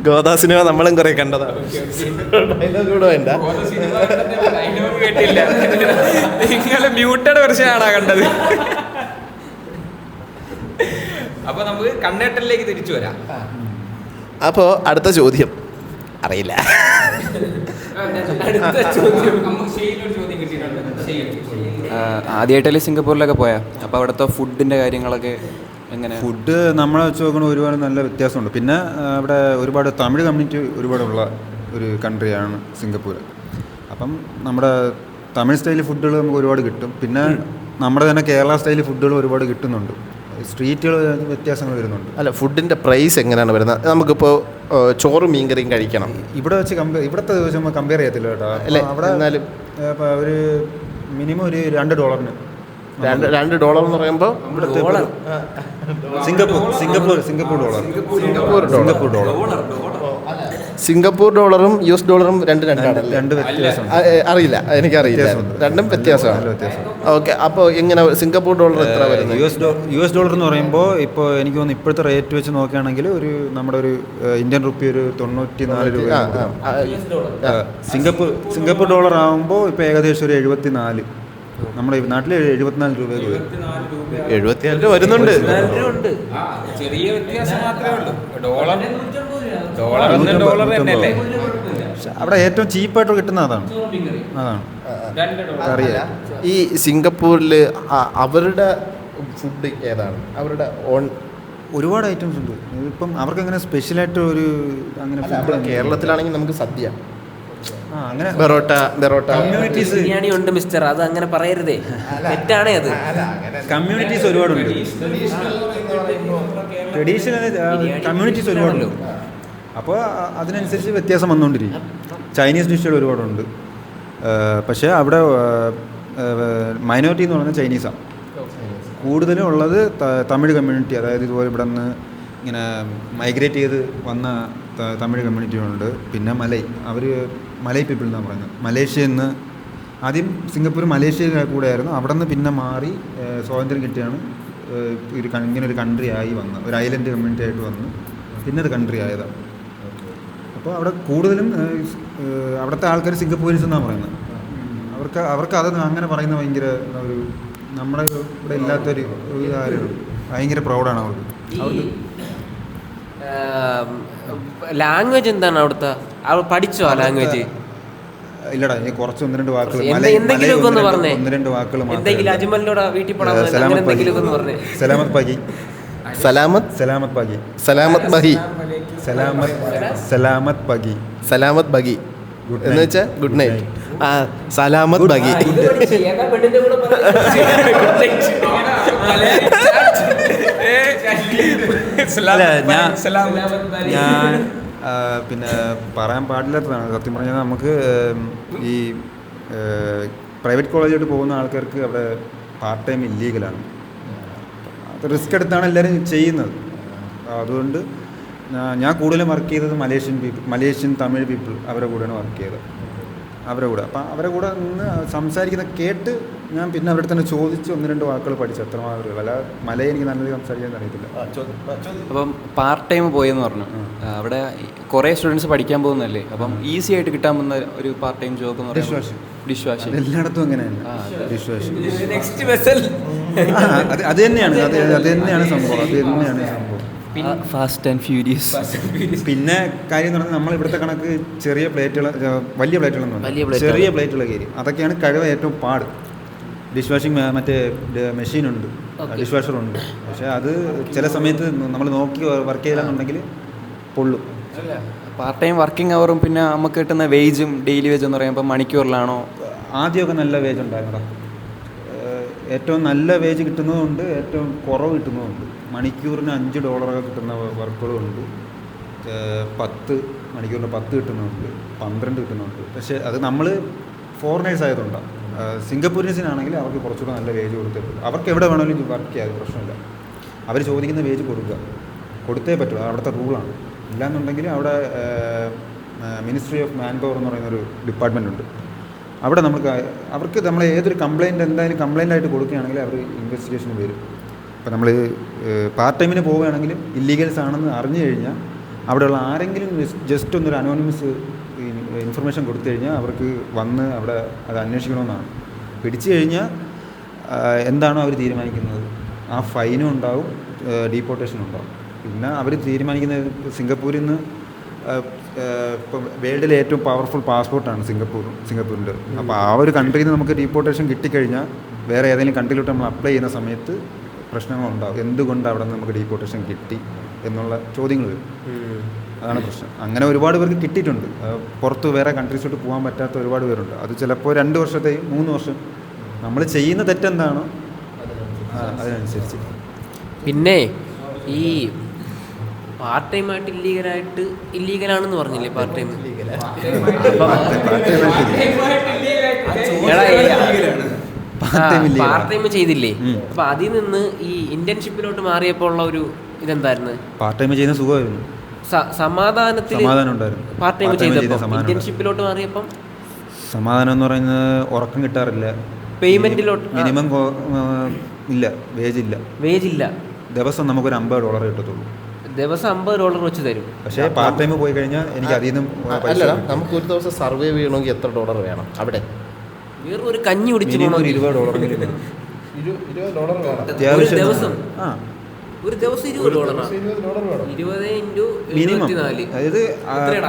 ഗോദാ സിനിമ നമ്മളും കുറെ കണ്ടതാണ്. ഡയലോഗ് കൂടെ വേണ്ട, കേട്ടില്ല. നിങ്ങൾ മ്യൂട്ടഡ് വെർഷനാണോ കണ്ടത്? അപ്പൊ നമുക്ക് കണ്ണേട്ടനിലേക്ക് തിരിച്ചു വരാം. അപ്പോൾ അടുത്ത ചോദ്യം അറിയില്ല. ആദ്യമായിട്ടല്ലേ സിംഗപ്പൂരിലൊക്കെ പോയാ, അപ്പോൾ അവിടുത്തെ ഫുഡിൻ്റെ കാര്യങ്ങളൊക്കെ എങ്ങനെ? ഫുഡ് നമ്മളെ വെച്ച് നോക്കുമ്പോൾ ഒരുപാട് നല്ല വ്യത്യാസമുണ്ട്. പിന്നെ അവിടെ ഒരുപാട് തമിഴ് കമ്മ്യൂണിറ്റി ഒരുപാടുള്ള ഒരു കൺട്രിയാണ് സിംഗപ്പൂർ. അപ്പം നമ്മുടെ തമിഴ് സ്റ്റൈൽ ഫുഡുകൾ നമുക്ക് ഒരുപാട് കിട്ടും. പിന്നെ നമ്മുടെ തന്നെ കേരള സ്റ്റൈൽ ഫുഡുകൾ ഒരുപാട് കിട്ടുന്നുണ്ട്. സ്ട്രീറ്റുകൾ വ്യത്യാസങ്ങൾ വരുന്നുണ്ട്. അല്ല, ഫുഡിൻ്റെ പ്രൈസ് എങ്ങനെയാണ് വരുന്നത്? നമുക്കിപ്പോൾ ചോറും മീൻകറിയും കഴിക്കണം, ഇവിടെ വെച്ച് ഇവിടുത്തെ വെച്ച് നമ്മൾ കമ്പയർ ചെയ്യത്തില്ല കേട്ടോ. അല്ലേ? അവിടെ എന്നാലും ഒരു മിനിമം ഒരു $2 $2 എന്ന് പറയുമ്പോൾ സിംഗപ്പൂർ ഡോളർ. സിംഗപ്പൂർ ഡോളറും US ഡോളറും രണ്ടാണ്. രണ്ട് വ്യത്യാസം അറിയില്ല, എനിക്കറിയില്ല. രണ്ടും വ്യത്യാസമാണ്. ഓക്കെ, അപ്പോൾ എങ്ങനെ സിംഗപ്പൂർ ഡോളർ എത്ര വരുന്നത്? US ഡോളർ എന്ന് പറയുമ്പോൾ ഇപ്പോൾ എനിക്ക് തോന്നുന്നു ഇപ്പോഴത്തെ റേറ്റ് വെച്ച് നോക്കുകയാണെങ്കിൽ ഒരു നമ്മുടെ ഒരു ഇന്ത്യൻ റുപ്പി ഒരു 94 രൂപ. സിംഗപ്പൂർ ഡോളർ ആകുമ്പോൾ ഇപ്പോൾ ഏകദേശം ഒരു 74. നമ്മുടെ നാട്ടിൽ 74 രൂപ. 74 വരുന്നുണ്ട്. ചെറിയ വ്യത്യാസം മാത്രമേ ഉള്ളൂ. ഡോളർ തന്നെയല്ലേ അവിടെ ഏറ്റവും ചീപ്പായിട്ട് കിട്ടുന്ന അതാണ്. അറിയാം. ഈ സിംഗപ്പൂരിൽ അവരുടെ ഫുഡ് ഏതാണ്? അവരുടെ ഓൺ ഒരുപാട് ഐറ്റംസ് ഉണ്ട്. ഇപ്പം അവർക്ക് അങ്ങനെ സ്പെഷ്യലായിട്ട് ഒരു അങ്ങനെ കേരളത്തിലാണെങ്കിൽ നമുക്ക് സദ്യ, അങ്ങനെ ബെറോട്ട കമ്മ്യൂണിറ്റീസ് ബിരിയാണി ഉണ്ട് മിസ്റ്റർ, അത് അങ്ങനെ പറയരുതേ, തെറ്റാണേ അത്. കമ്മ്യൂണിറ്റീസ് ഒരുപാടുണ്ട്. ട്രഡീഷണൽ കമ്മ്യൂണിറ്റീസ് ഒരുപാടുണ്ട്. അപ്പോൾ അതിനനുസരിച്ച് വ്യത്യാസം വന്നുകൊണ്ടിരിക്കും. ചൈനീസ് ഡിഷുകൾ ഒരുപാടുണ്ട്. പക്ഷേ അവിടെ മൈനോറിറ്റി എന്ന് പറയുന്നത് ചൈനീസാണ് കൂടുതലും ഉള്ളത്. തമിഴ് കമ്മ്യൂണിറ്റി, അതായത് ഇതുപോലെ ഇവിടെ നിന്ന് ഇങ്ങനെ മൈഗ്രേറ്റ് ചെയ്ത് വന്ന തമിഴ് കമ്മ്യൂണിറ്റിയുണ്ട്. പിന്നെ മലൈ പീപ്പിൾ എന്നാണ് പറയുന്നത്. മലേഷ്യയിൽ നിന്ന് ആദ്യം സിംഗപ്പൂർ മലേഷ്യയിൽ കൂടെ ആയിരുന്നു. അവിടെ നിന്ന് പിന്നെ മാറി സ്വാതന്ത്ര്യം കിട്ടിയാണ് ഇങ്ങനെ ഒരു കൺട്രി ആയി വന്നത്. ഒരു ഐലൻഡ് കമ്മ്യൂണിറ്റി ആയിട്ട് വന്ന് പിന്നെ അത് കൺട്രി ആയതാണ്. അപ്പോൾ അവിടെ കൂടുതലും അവിടുത്തെ ആൾക്കാർ സിംഗപ്പൂരീസ് എന്നാണ് പറയുന്നത്. അവർക്ക് അത് അങ്ങനെ പറയുന്നത് ഭയങ്കര ഒരു നമ്മുടെ ഇവിടെ ഇല്ലാത്തൊരു കാര്യമാണ്. ഭയങ്കര പ്രൗഡാണ് അവർക്ക്. ലാംഗ്വേജ് എന്താണ് അവിടുത്തെ? പഠിച്ചോ ആ ലാംഗ്വേജ്? ഇല്ലടാ, കുറച്ച് 1-2 വാക്കുകൾ എന്തെങ്കിലും ഒന്ന് പറഞ്ഞേ. 1-2 വാക്കുകൾ എന്തെങ്കിലും അജ്മലിനോട് വീട്ടിൽ പോടാ, എന്തെങ്കിലും ഒന്ന് പറഞ്ഞേ. സലാമത്ത് ബാഗി. എന്ന് വെച്ചാൽ ഗുഡ് നൈറ്റ്. ആ സലാമത് ബഗി. അല്ല, ഞാൻ പിന്നെ പറയാൻ പാടില്ലാത്തതാണ് സത്യം പറഞ്ഞാൽ. നമുക്ക് ഈ പ്രൈവറ്റ് കോളേജിലോട്ട് പോകുന്ന ആൾക്കാർക്ക് അവിടെ പാർട്ട് ടൈം ഇല്ലീഗലാണ്. അത് റിസ്ക് എടുത്താണ് എല്ലാവരും ചെയ്യുന്നത്. അതുകൊണ്ട് ഞാൻ കൂടുതലും വർക്ക് ചെയ്തത് മലേഷ്യൻ തമിഴ് പീപ്പിൾ അവരുടെ കൂടെയാണ് വർക്ക് ചെയ്തത്. അവരുടെ കൂടെ അപ്പം അവരുടെ കൂടെ നിന്ന് സംസാരിക്കുന്ന കേട്ട് ഞാൻ പിന്നെ അവരുടെ തന്നെ ചോദിച്ച് 1-2 വാക്കുകൾ പഠിച്ചു, അത്ര മാത്രമേ. അല്ല മലയെ എനിക്ക് നല്ലത് സംസാരിക്കാൻ അറിയത്തില്ല. അപ്പം പാർട്ട് ടൈം പോയെന്ന് പറഞ്ഞു. അവിടെ കുറേ സ്റ്റുഡൻസ് പഠിക്കാൻ പോകുന്നതല്ലേ, അപ്പം ഈസി ആയിട്ട് കിട്ടാൻ പോകുന്ന ഒരു പാർട്ട് ടൈം ജോബ് എന്ന് പറയുന്നത് ഡിഷ് വാഷിംഗ്. എല്ലായിടത്തും അങ്ങനെയാണ് ഡിഷ് വാഷിംഗ്. അത് തന്നെയാണ് സംഭവം. അത് തന്നെയാണ് സംഭവം. Fast and furious. പിന്നെ കാര്യം എന്ന് പറഞ്ഞാൽ നമ്മൾ ഇവിടുത്തെ കണക്ക് ചെറിയ പ്ലേറ്റുകൾ, വലിയ പ്ലേറ്റുകളൊന്നും, ചെറിയ പ്ലേറ്റുകൾ കയറി അതൊക്കെയാണ് കഴിവ് ഏറ്റവും പാട്. ഡിഷ് വാഷിംഗ് മറ്റേ മെഷീനുണ്ട്, ഡിഷ് വാഷറുണ്ട്. പക്ഷേ അത് ചില സമയത്ത് നമ്മൾ നോക്കി വർക്ക് ചെയ്യലാന്നുണ്ടെങ്കിൽ പൊള്ളും. പാർട്ട് ടൈം വർക്കിംഗ് അവറും പിന്നെ നമുക്ക് കിട്ടുന്ന വേജും ഡെയിലി വേജ് എന്ന് പറയുമ്പോൾ മണിക്കൂറിലാണോ? ആദ്യമൊക്കെ നല്ല വേജ് ഉണ്ടായിരുന്നതാ. ഏറ്റവും നല്ല വേജ് കിട്ടുന്നതുകൊണ്ട് ഏറ്റവും കുറവ് കിട്ടുന്നതുണ്ട്. മണിക്കൂറിന് $5 കിട്ടുന്ന വർക്കുകളുണ്ട്, 10 മണിക്കൂറിന് 10 കിട്ടുന്നുണ്ട്, 12 കിട്ടുന്നുണ്ട്. പക്ഷേ അത് നമ്മൾ ഫോറിനേഴ്സ് ആയതുകൊണ്ടാണ്. സിംഗപ്പൂരിയൻസിനാണെങ്കിൽ അവർക്ക് കുറച്ചുകൂടെ നല്ല വേജ് കൊടുത്തിട്ടുണ്ട്. അവർക്ക് എവിടെ വേണമെങ്കിലും വർക്ക് ചെയ്യാതെ പ്രശ്നമില്ല. അവർ ചോദിക്കുന്ന വേജ് കൊടുത്തേ പറ്റുള്ളൂ. അവിടുത്തെ റൂളാണ്. ഇല്ലാന്നുണ്ടെങ്കിൽ അവിടെ മിനിസ്ട്രി ഓഫ് മാൻ പവർ എന്ന് പറയുന്നൊരു ഡിപ്പാർട്ട്മെൻ്റ് ഉണ്ട്. അവിടെ അവർക്ക് നമ്മൾ ഏതൊരു കംപ്ലയിൻറ്റ് എന്തായാലും കംപ്ലയിൻ്റ് ആയിട്ട് കൊടുക്കുകയാണെങ്കിൽ അവർ ഇൻവെസ്റ്റിഗേഷന് വരും. ഇപ്പോൾ നമ്മൾ പാർട്ട് ടൈമിന് പോവുകയാണെങ്കിലും ഇല്ലീഗൽസ് ആണെന്ന് അറിഞ്ഞു കഴിഞ്ഞാൽ അവിടെയുള്ള ആരെങ്കിലും ജസ്റ്റ് ഒന്നൊരു അനോണിമസ് ഇൻഫർമേഷൻ കൊടുത്തു കഴിഞ്ഞാൽ അവർക്ക് വന്ന് അവിടെ അത് അന്വേഷിക്കണമെന്നാണ്. പിടിച്ചു കഴിഞ്ഞാൽ എന്താണോ അവർ തീരുമാനിക്കുന്നത് ആ ഫൈനും ഉണ്ടാവും, ഡീപ്പോർട്ടേഷനും ഉണ്ടാവും. പിന്നെ അവർ തീരുമാനിക്കുന്നത് സിംഗപ്പൂരിൽ നിന്ന് ഇപ്പം വേൾഡിലെ ഏറ്റവും പവർഫുൾ പാസ്പോർട്ടാണ് സിംഗപ്പൂരിൻ്റെ. അപ്പോൾ ആ ഒരു കൺട്രിയിൽ നിന്ന് നമുക്ക് ഡീപ്പോർട്ടേഷൻ കിട്ടിക്കഴിഞ്ഞാൽ വേറെ ഏതെങ്കിലും കൺട്രിയിലോട്ട് നമ്മൾ അപ്ലൈ ചെയ്യുന്ന സമയത്ത് പ്രശ്നങ്ങളുണ്ടാകും. എന്തുകൊണ്ട് അവിടെ നിന്ന് നമുക്ക് ഡീപ്പോർട്ടേഷൻ കിട്ടി എന്നുള്ള ചോദ്യങ്ങൾ വരും. അതാണ് പ്രശ്നം. അങ്ങനെ ഒരുപാട് പേർക്ക് കിട്ടിയിട്ടുണ്ട്. പുറത്ത് വേറെ കൺട്രീസിലോട്ട് പോകാൻ പറ്റാത്ത ഒരുപാട് പേരുണ്ട്. അത് ചിലപ്പോൾ 2 വർഷത്തെയും 3 വർഷം. നമ്മൾ ചെയ്യുന്ന തെറ്റെന്താണോ അതിനനുസരിച്ച്. പിന്നെ ഈ പാർട്ട് ടൈം ആയിട്ട് ഇല്ലീഗലാണെന്ന് പറഞ്ഞില്ലേ പാർട്ട് ടൈം? പാർട്ട് ടൈം ചെയ്തില്ലേ? അപ്പൊ അതിൽ നിന്ന് ഈ ഇന്റേൺഷിപ്പിലോട്ട് മാറിയപ്പോൾ ഉള്ള ഒരു ഇതെന്തായിരുന്നു? പാർട്ട് ടൈം ചെയ്യുന്ന സുഖമായിരുന്നു, സമാധാനം ഉണ്ടായിരുന്നു. പാർട്ട് ടൈം ചെയ്തപ്പോൾ ഇന്റേൺഷിപ്പിലോട്ട് മാറിയപ്പം സമാധാനം എന്ന് പറയുന്നത് ഉറക്കം കിട്ടാറില്ല, പേയ്മെന്റിലോട്ട് മിനിമം ഇല്ല, വേജ് ഇല്ല. ദിവസം നമുക്കൊരു $50 കിട്ടത്തുള്ളൂ. ദിവസം $50 വെച്ച് തരും. പക്ഷേ പാർട്ട് ടൈം പോയി കഴിഞ്ഞാൽ എനിക്ക് അതിൽ നിന്നും അല്ല, നമുക്ക് ഒരു ദിവസം സർവൈവ് ചെയ്യണമെങ്കിൽ എത്ര $1 വേണം? അവിടെ വേറെ ഒരു കഞ്ഞി കുടിച്ച് $20 $20 അത്യാവശ്യം. ഒരു ദിവസം $20 മിനിമം. അതായത്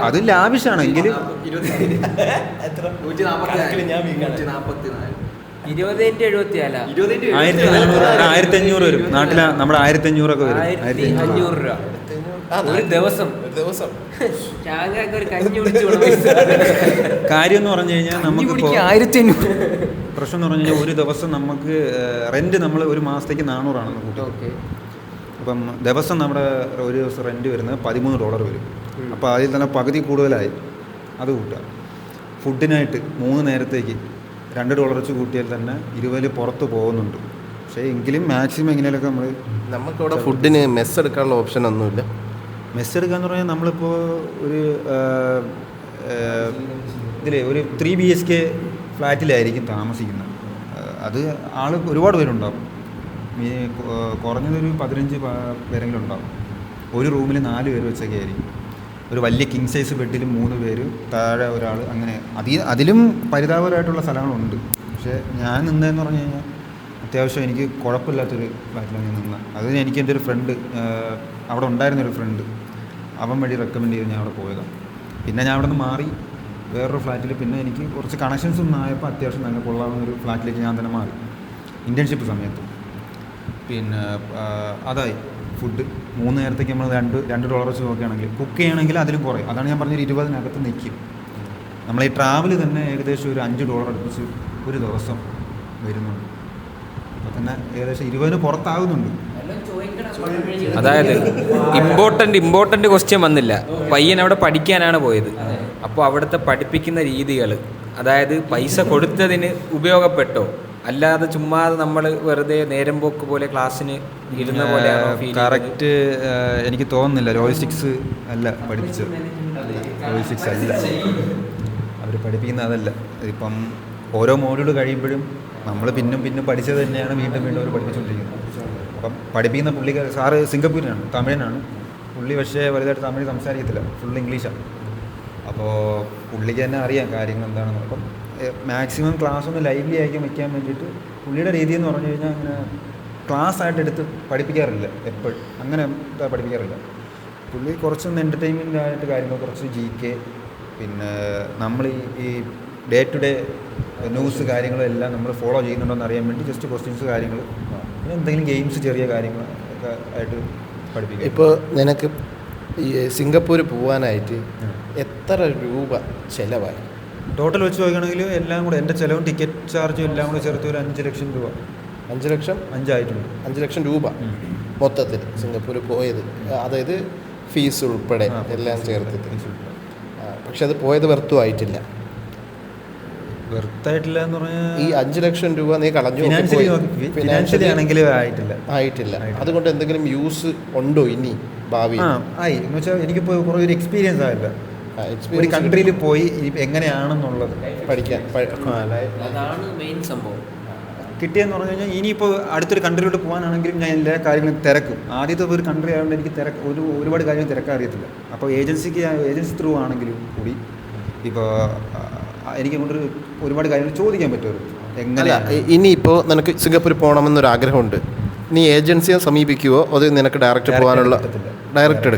അത് ലാവിഷാണെങ്കിൽ 1500 വരും. നാട്ടിലെ നമ്മുടെ 1500 വരും. 1500 രൂപ ഒരു ദിവസം. കാര്യം എന്ന് പറഞ്ഞു കഴിഞ്ഞാൽ നമുക്ക് 1500 പ്രശ്നം എന്ന് പറഞ്ഞു കഴിഞ്ഞാൽ ഒരു ദിവസം നമുക്ക് റെന്റ് നമ്മൾ ഒരു മാസത്തേക്ക് 400 ആണെന്ന് കൂട്ടി. അപ്പം ദിവസം നമ്മുടെ ഒരു ദിവസം റെന്റ് വരുന്നത് $13 വരും. അപ്പോൾ അതിൽ തന്നെ പകുതി കൂടുതലായി. അത് കൂട്ടുക. ഫുഡിനായിട്ട് 3 നേരത്തേക്ക് $2 വെച്ച് കൂട്ടിയാൽ തന്നെ 20 പുറത്ത് പോകുന്നുണ്ട്. പക്ഷേ എങ്കിലും മാക്സിമം എങ്ങനെയൊക്കെ നമുക്കിവിടെ ഫുഡിന് മെസ്സ് എടുക്കാനുള്ള ഓപ്ഷൻ ഒന്നുമില്ല. മെസ്സ് എടുക്കാന്ന് പറഞ്ഞാൽ നമ്മളിപ്പോൾ ഒരു ഒരു 3 BHK ഫ്ലാറ്റിലായിരിക്കും താമസിക്കുന്നത്. അത് ഒരുപാട് പേരുണ്ടാവും. കുറഞ്ഞതൊരു 15 പേരെങ്കിലും ഉണ്ടാവും. ഒരു റൂമിൽ 4 പേര് വെച്ചൊക്കെ ആയിരിക്കും. ഒരു വലിയ കിങ് സൈസ് ബെഡിൽ 3 പേര്, താഴെ ഒരാൾ, അങ്ങനെ അതിലും പരിതാപകരമായിട്ടുള്ള സ്ഥലങ്ങളുണ്ട്. പക്ഷേ ഞാൻ നിന്നതെന്ന് പറഞ്ഞു കഴിഞ്ഞാൽ അത്യാവശ്യം എനിക്ക് കുഴപ്പമില്ലാത്തൊരു ഫ്ലാറ്റിലാണ് ഞാൻ നിന്നത്. അതിന് എനിക്ക് എൻ്റെ ഒരു ഫ്രണ്ട്, അവിടെ ഉണ്ടായിരുന്നൊരു ഫ്രണ്ട്, അവൻ വഴി റെക്കമെൻഡ് ചെയ്ത് ഞാൻ അവിടെ പോയതാണ്. പിന്നെ ഞാൻ അവിടെ നിന്ന് മാറി വേറൊരു ഫ്ലാറ്റിൽ, പിന്നെ എനിക്ക് കുറച്ച് കണക്ഷൻസ് ഒന്നും ആയപ്പോൾ അത്യാവശ്യം നല്ല കൊള്ളാവുന്നൊരു ഫ്ലാറ്റിലേക്ക് ഞാൻ തന്നെ മാറി ഇൻറ്റേൺഷിപ്പ് സമയത്ത്. പിന്നെ അതായി ഫുഡ് 3 നേരത്തേക്ക് നമ്മൾ $2 വെച്ച് നോക്കുകയാണെങ്കിൽ കുക്ക് ചെയ്യണമെങ്കിൽ അതിലും കുറയും. അതാണ് ഞാൻ പറഞ്ഞൊരു 20-നകത്ത് നിൽക്കും. നമ്മൾ ഈ ട്രാവൽ തന്നെ ഏകദേശം ഒരു $5 അടുപ്പിച്ച് ഒരു ദിവസം വരുന്നുണ്ട്. അപ്പോൾ തന്നെ ഏകദേശം 20 പുറത്താകുന്നുണ്ട്. അതായത് ഇമ്പോർട്ടൻ്റ് ക്വസ്റ്റ്യൻ വന്നില്ല. പയ്യൻ അവിടെ പഠിക്കാനാണ് പോയത്. അപ്പോൾ അവിടുത്തെ പഠിപ്പിക്കുന്ന രീതികൾ, അതായത് പൈസ കൊടുത്തതിന് ഉപയോഗപ്പെട്ടോ, അല്ലാതെ ചുമ്മാതെ നമ്മൾ വെറുതെ നേരം പോക്ക് പോലെ ക്ലാസ്സിന് ഇരുന്ന പോലെയാണോ ഫീൽ ചെയ്തത്? കറക്റ്റ് എനിക്ക് തോന്നുന്നില്ല. ലോജിസ്റ്റിക്സ് അല്ല പഠിപ്പിച്ചത്. ലോജിസ്റ്റിക്സ് അല്ല അവർ പഠിപ്പിക്കുന്ന, അതല്ല. ഇപ്പം ഓരോ മോഡ്യൂൾ കഴിയുമ്പോഴും നമ്മൾ പിന്നും പഠിച്ചത് തന്നെയാണ് വീണ്ടും അവർ പഠിപ്പിച്ചുകൊണ്ടിരിക്കുന്നത്. അപ്പം പഠിപ്പിക്കുന്ന സാറ് സിംഗപ്പൂരിനാണ്, തമിഴനാണ് പുള്ളി. പക്ഷേ വലുതായിട്ട് തമിഴ് സംസാരിക്കത്തില്ല, ഫുൾ ഇംഗ്ലീഷാണ്. അപ്പോൾ പുള്ളിക്ക് തന്നെ അറിയാം കാര്യങ്ങൾ എന്താണെന്ന്. അപ്പം മാക്സിമം ക്ലാസ് ഒന്ന് ലൈവ്ലി ആക്കി വയ്ക്കാൻ വേണ്ടിയിട്ട് പുള്ളിയുടെ രീതി എന്ന് പറഞ്ഞു കഴിഞ്ഞാൽ അങ്ങനെ ക്ലാസ് ആയിട്ട് എടുത്ത് പഠിപ്പിക്കാറില്ല. എപ്പോഴും അങ്ങനെ പഠിപ്പിക്കാറില്ല. പുള്ളി കുറച്ചൊന്ന് എൻ്റർടൈൻമെൻ്റ് ആയിട്ട് കാര്യങ്ങൾ, കുറച്ച് GK, പിന്നെ നമ്മൾ ഈ ഡേ ടു ഡേ ന്യൂസ് കാര്യങ്ങളും എല്ലാം നമ്മൾ ഫോളോ ചെയ്യുന്നുണ്ടോ എന്ന് അറിയാൻ വേണ്ടി ജസ്റ്റ് ക്വസ്റ്റ്യൻസ് കാര്യങ്ങൾ, പിന്നെ എന്തെങ്കിലും ഗെയിംസ് ചെറിയ കാര്യങ്ങൾ ഒക്കെ ആയിട്ട് പഠിപ്പിക്കും. ഇപ്പോൾ നിനക്ക് ഈ സിംഗപ്പൂർ പോകാനായിട്ട് എത്ര രൂപ ചിലവായി? ടോട്ടൽ വെച്ച് നോക്കുകയാണെങ്കിൽ എല്ലാം കൂടെ എൻ്റെ ചിലവും ടിക്കറ്റ് ചാർജും എല്ലാം കൂടെ ചേർത്ത് ഒരു 5 ലക്ഷം രൂപ. 5 ലക്ഷം? 5 ആയിട്ടുണ്ട്. 5 ലക്ഷം രൂപ മൊത്തത്തിൽ സിംഗപ്പൂർ പോയത്, അതായത് ഫീസ് ഉൾപ്പെടെ എല്ലാം ചേർത്തിട്ട്. പക്ഷെ അത് പോയത് വെറുത്തുമായിട്ടില്ല. വെറുത്തായിട്ടില്ല എന്ന് പറഞ്ഞാൽ ഈ 5 ലക്ഷം രൂപ നീ കളഞ്ഞു, ഫിനാൻഷ്യലി ആണെങ്കിൽ ആയിട്ടില്ല. അതുകൊണ്ട് എന്തെങ്കിലും യൂസ് ഉണ്ടോ ഇനി ഭാവി? ആയി എന്ന് വെച്ചാൽ എനിക്കിപ്പോൾ കുറേ ഒരു എക്സ്പീരിയൻസ് ആയില്ല. ഒരു കൺട്രിയിൽ പോയി ഇതെങ്ങനെയാണെന്നുള്ളത് പഠിക്കാൻ അതാണ് മെയിൻ സംഭവം കിട്ടിയെന്ന് പറഞ്ഞു കഴിഞ്ഞാൽ ഇനിയിപ്പോൾ അടുത്തൊരു കൺട്രിയിലോട്ട് പോകാനാണെങ്കിലും ഞാൻ എല്ലാ കാര്യങ്ങളും തിരക്കും. ആദ്യത്തെ ഒരു കൺട്രി ആയതുകൊണ്ട് എനിക്ക് ഒരുപാട് കാര്യങ്ങൾ തിരക്കാൻ അറിയത്തില്ല. അപ്പോൾ ഏജൻസി ത്രൂ ആണെങ്കിലും കൂടി ഇപ്പോൾ എനിക്ക് കൊണ്ട് ഒരുപാട് കാര്യങ്ങൾ ചോദിക്കാൻ പറ്റുമോ എങ്ങനെ. ഇനിയിപ്പോൾ നിനക്ക് സിംഗപ്പൂർ പോകണമെന്നൊരു ആഗ്രഹമുണ്ട്, നീ ഏജൻസിയെ സമീപിക്കുവോ അത് നിനക്ക് ഡയറക്റ്റ് പോകാനുള്ള? ഡയറക്റ്റ്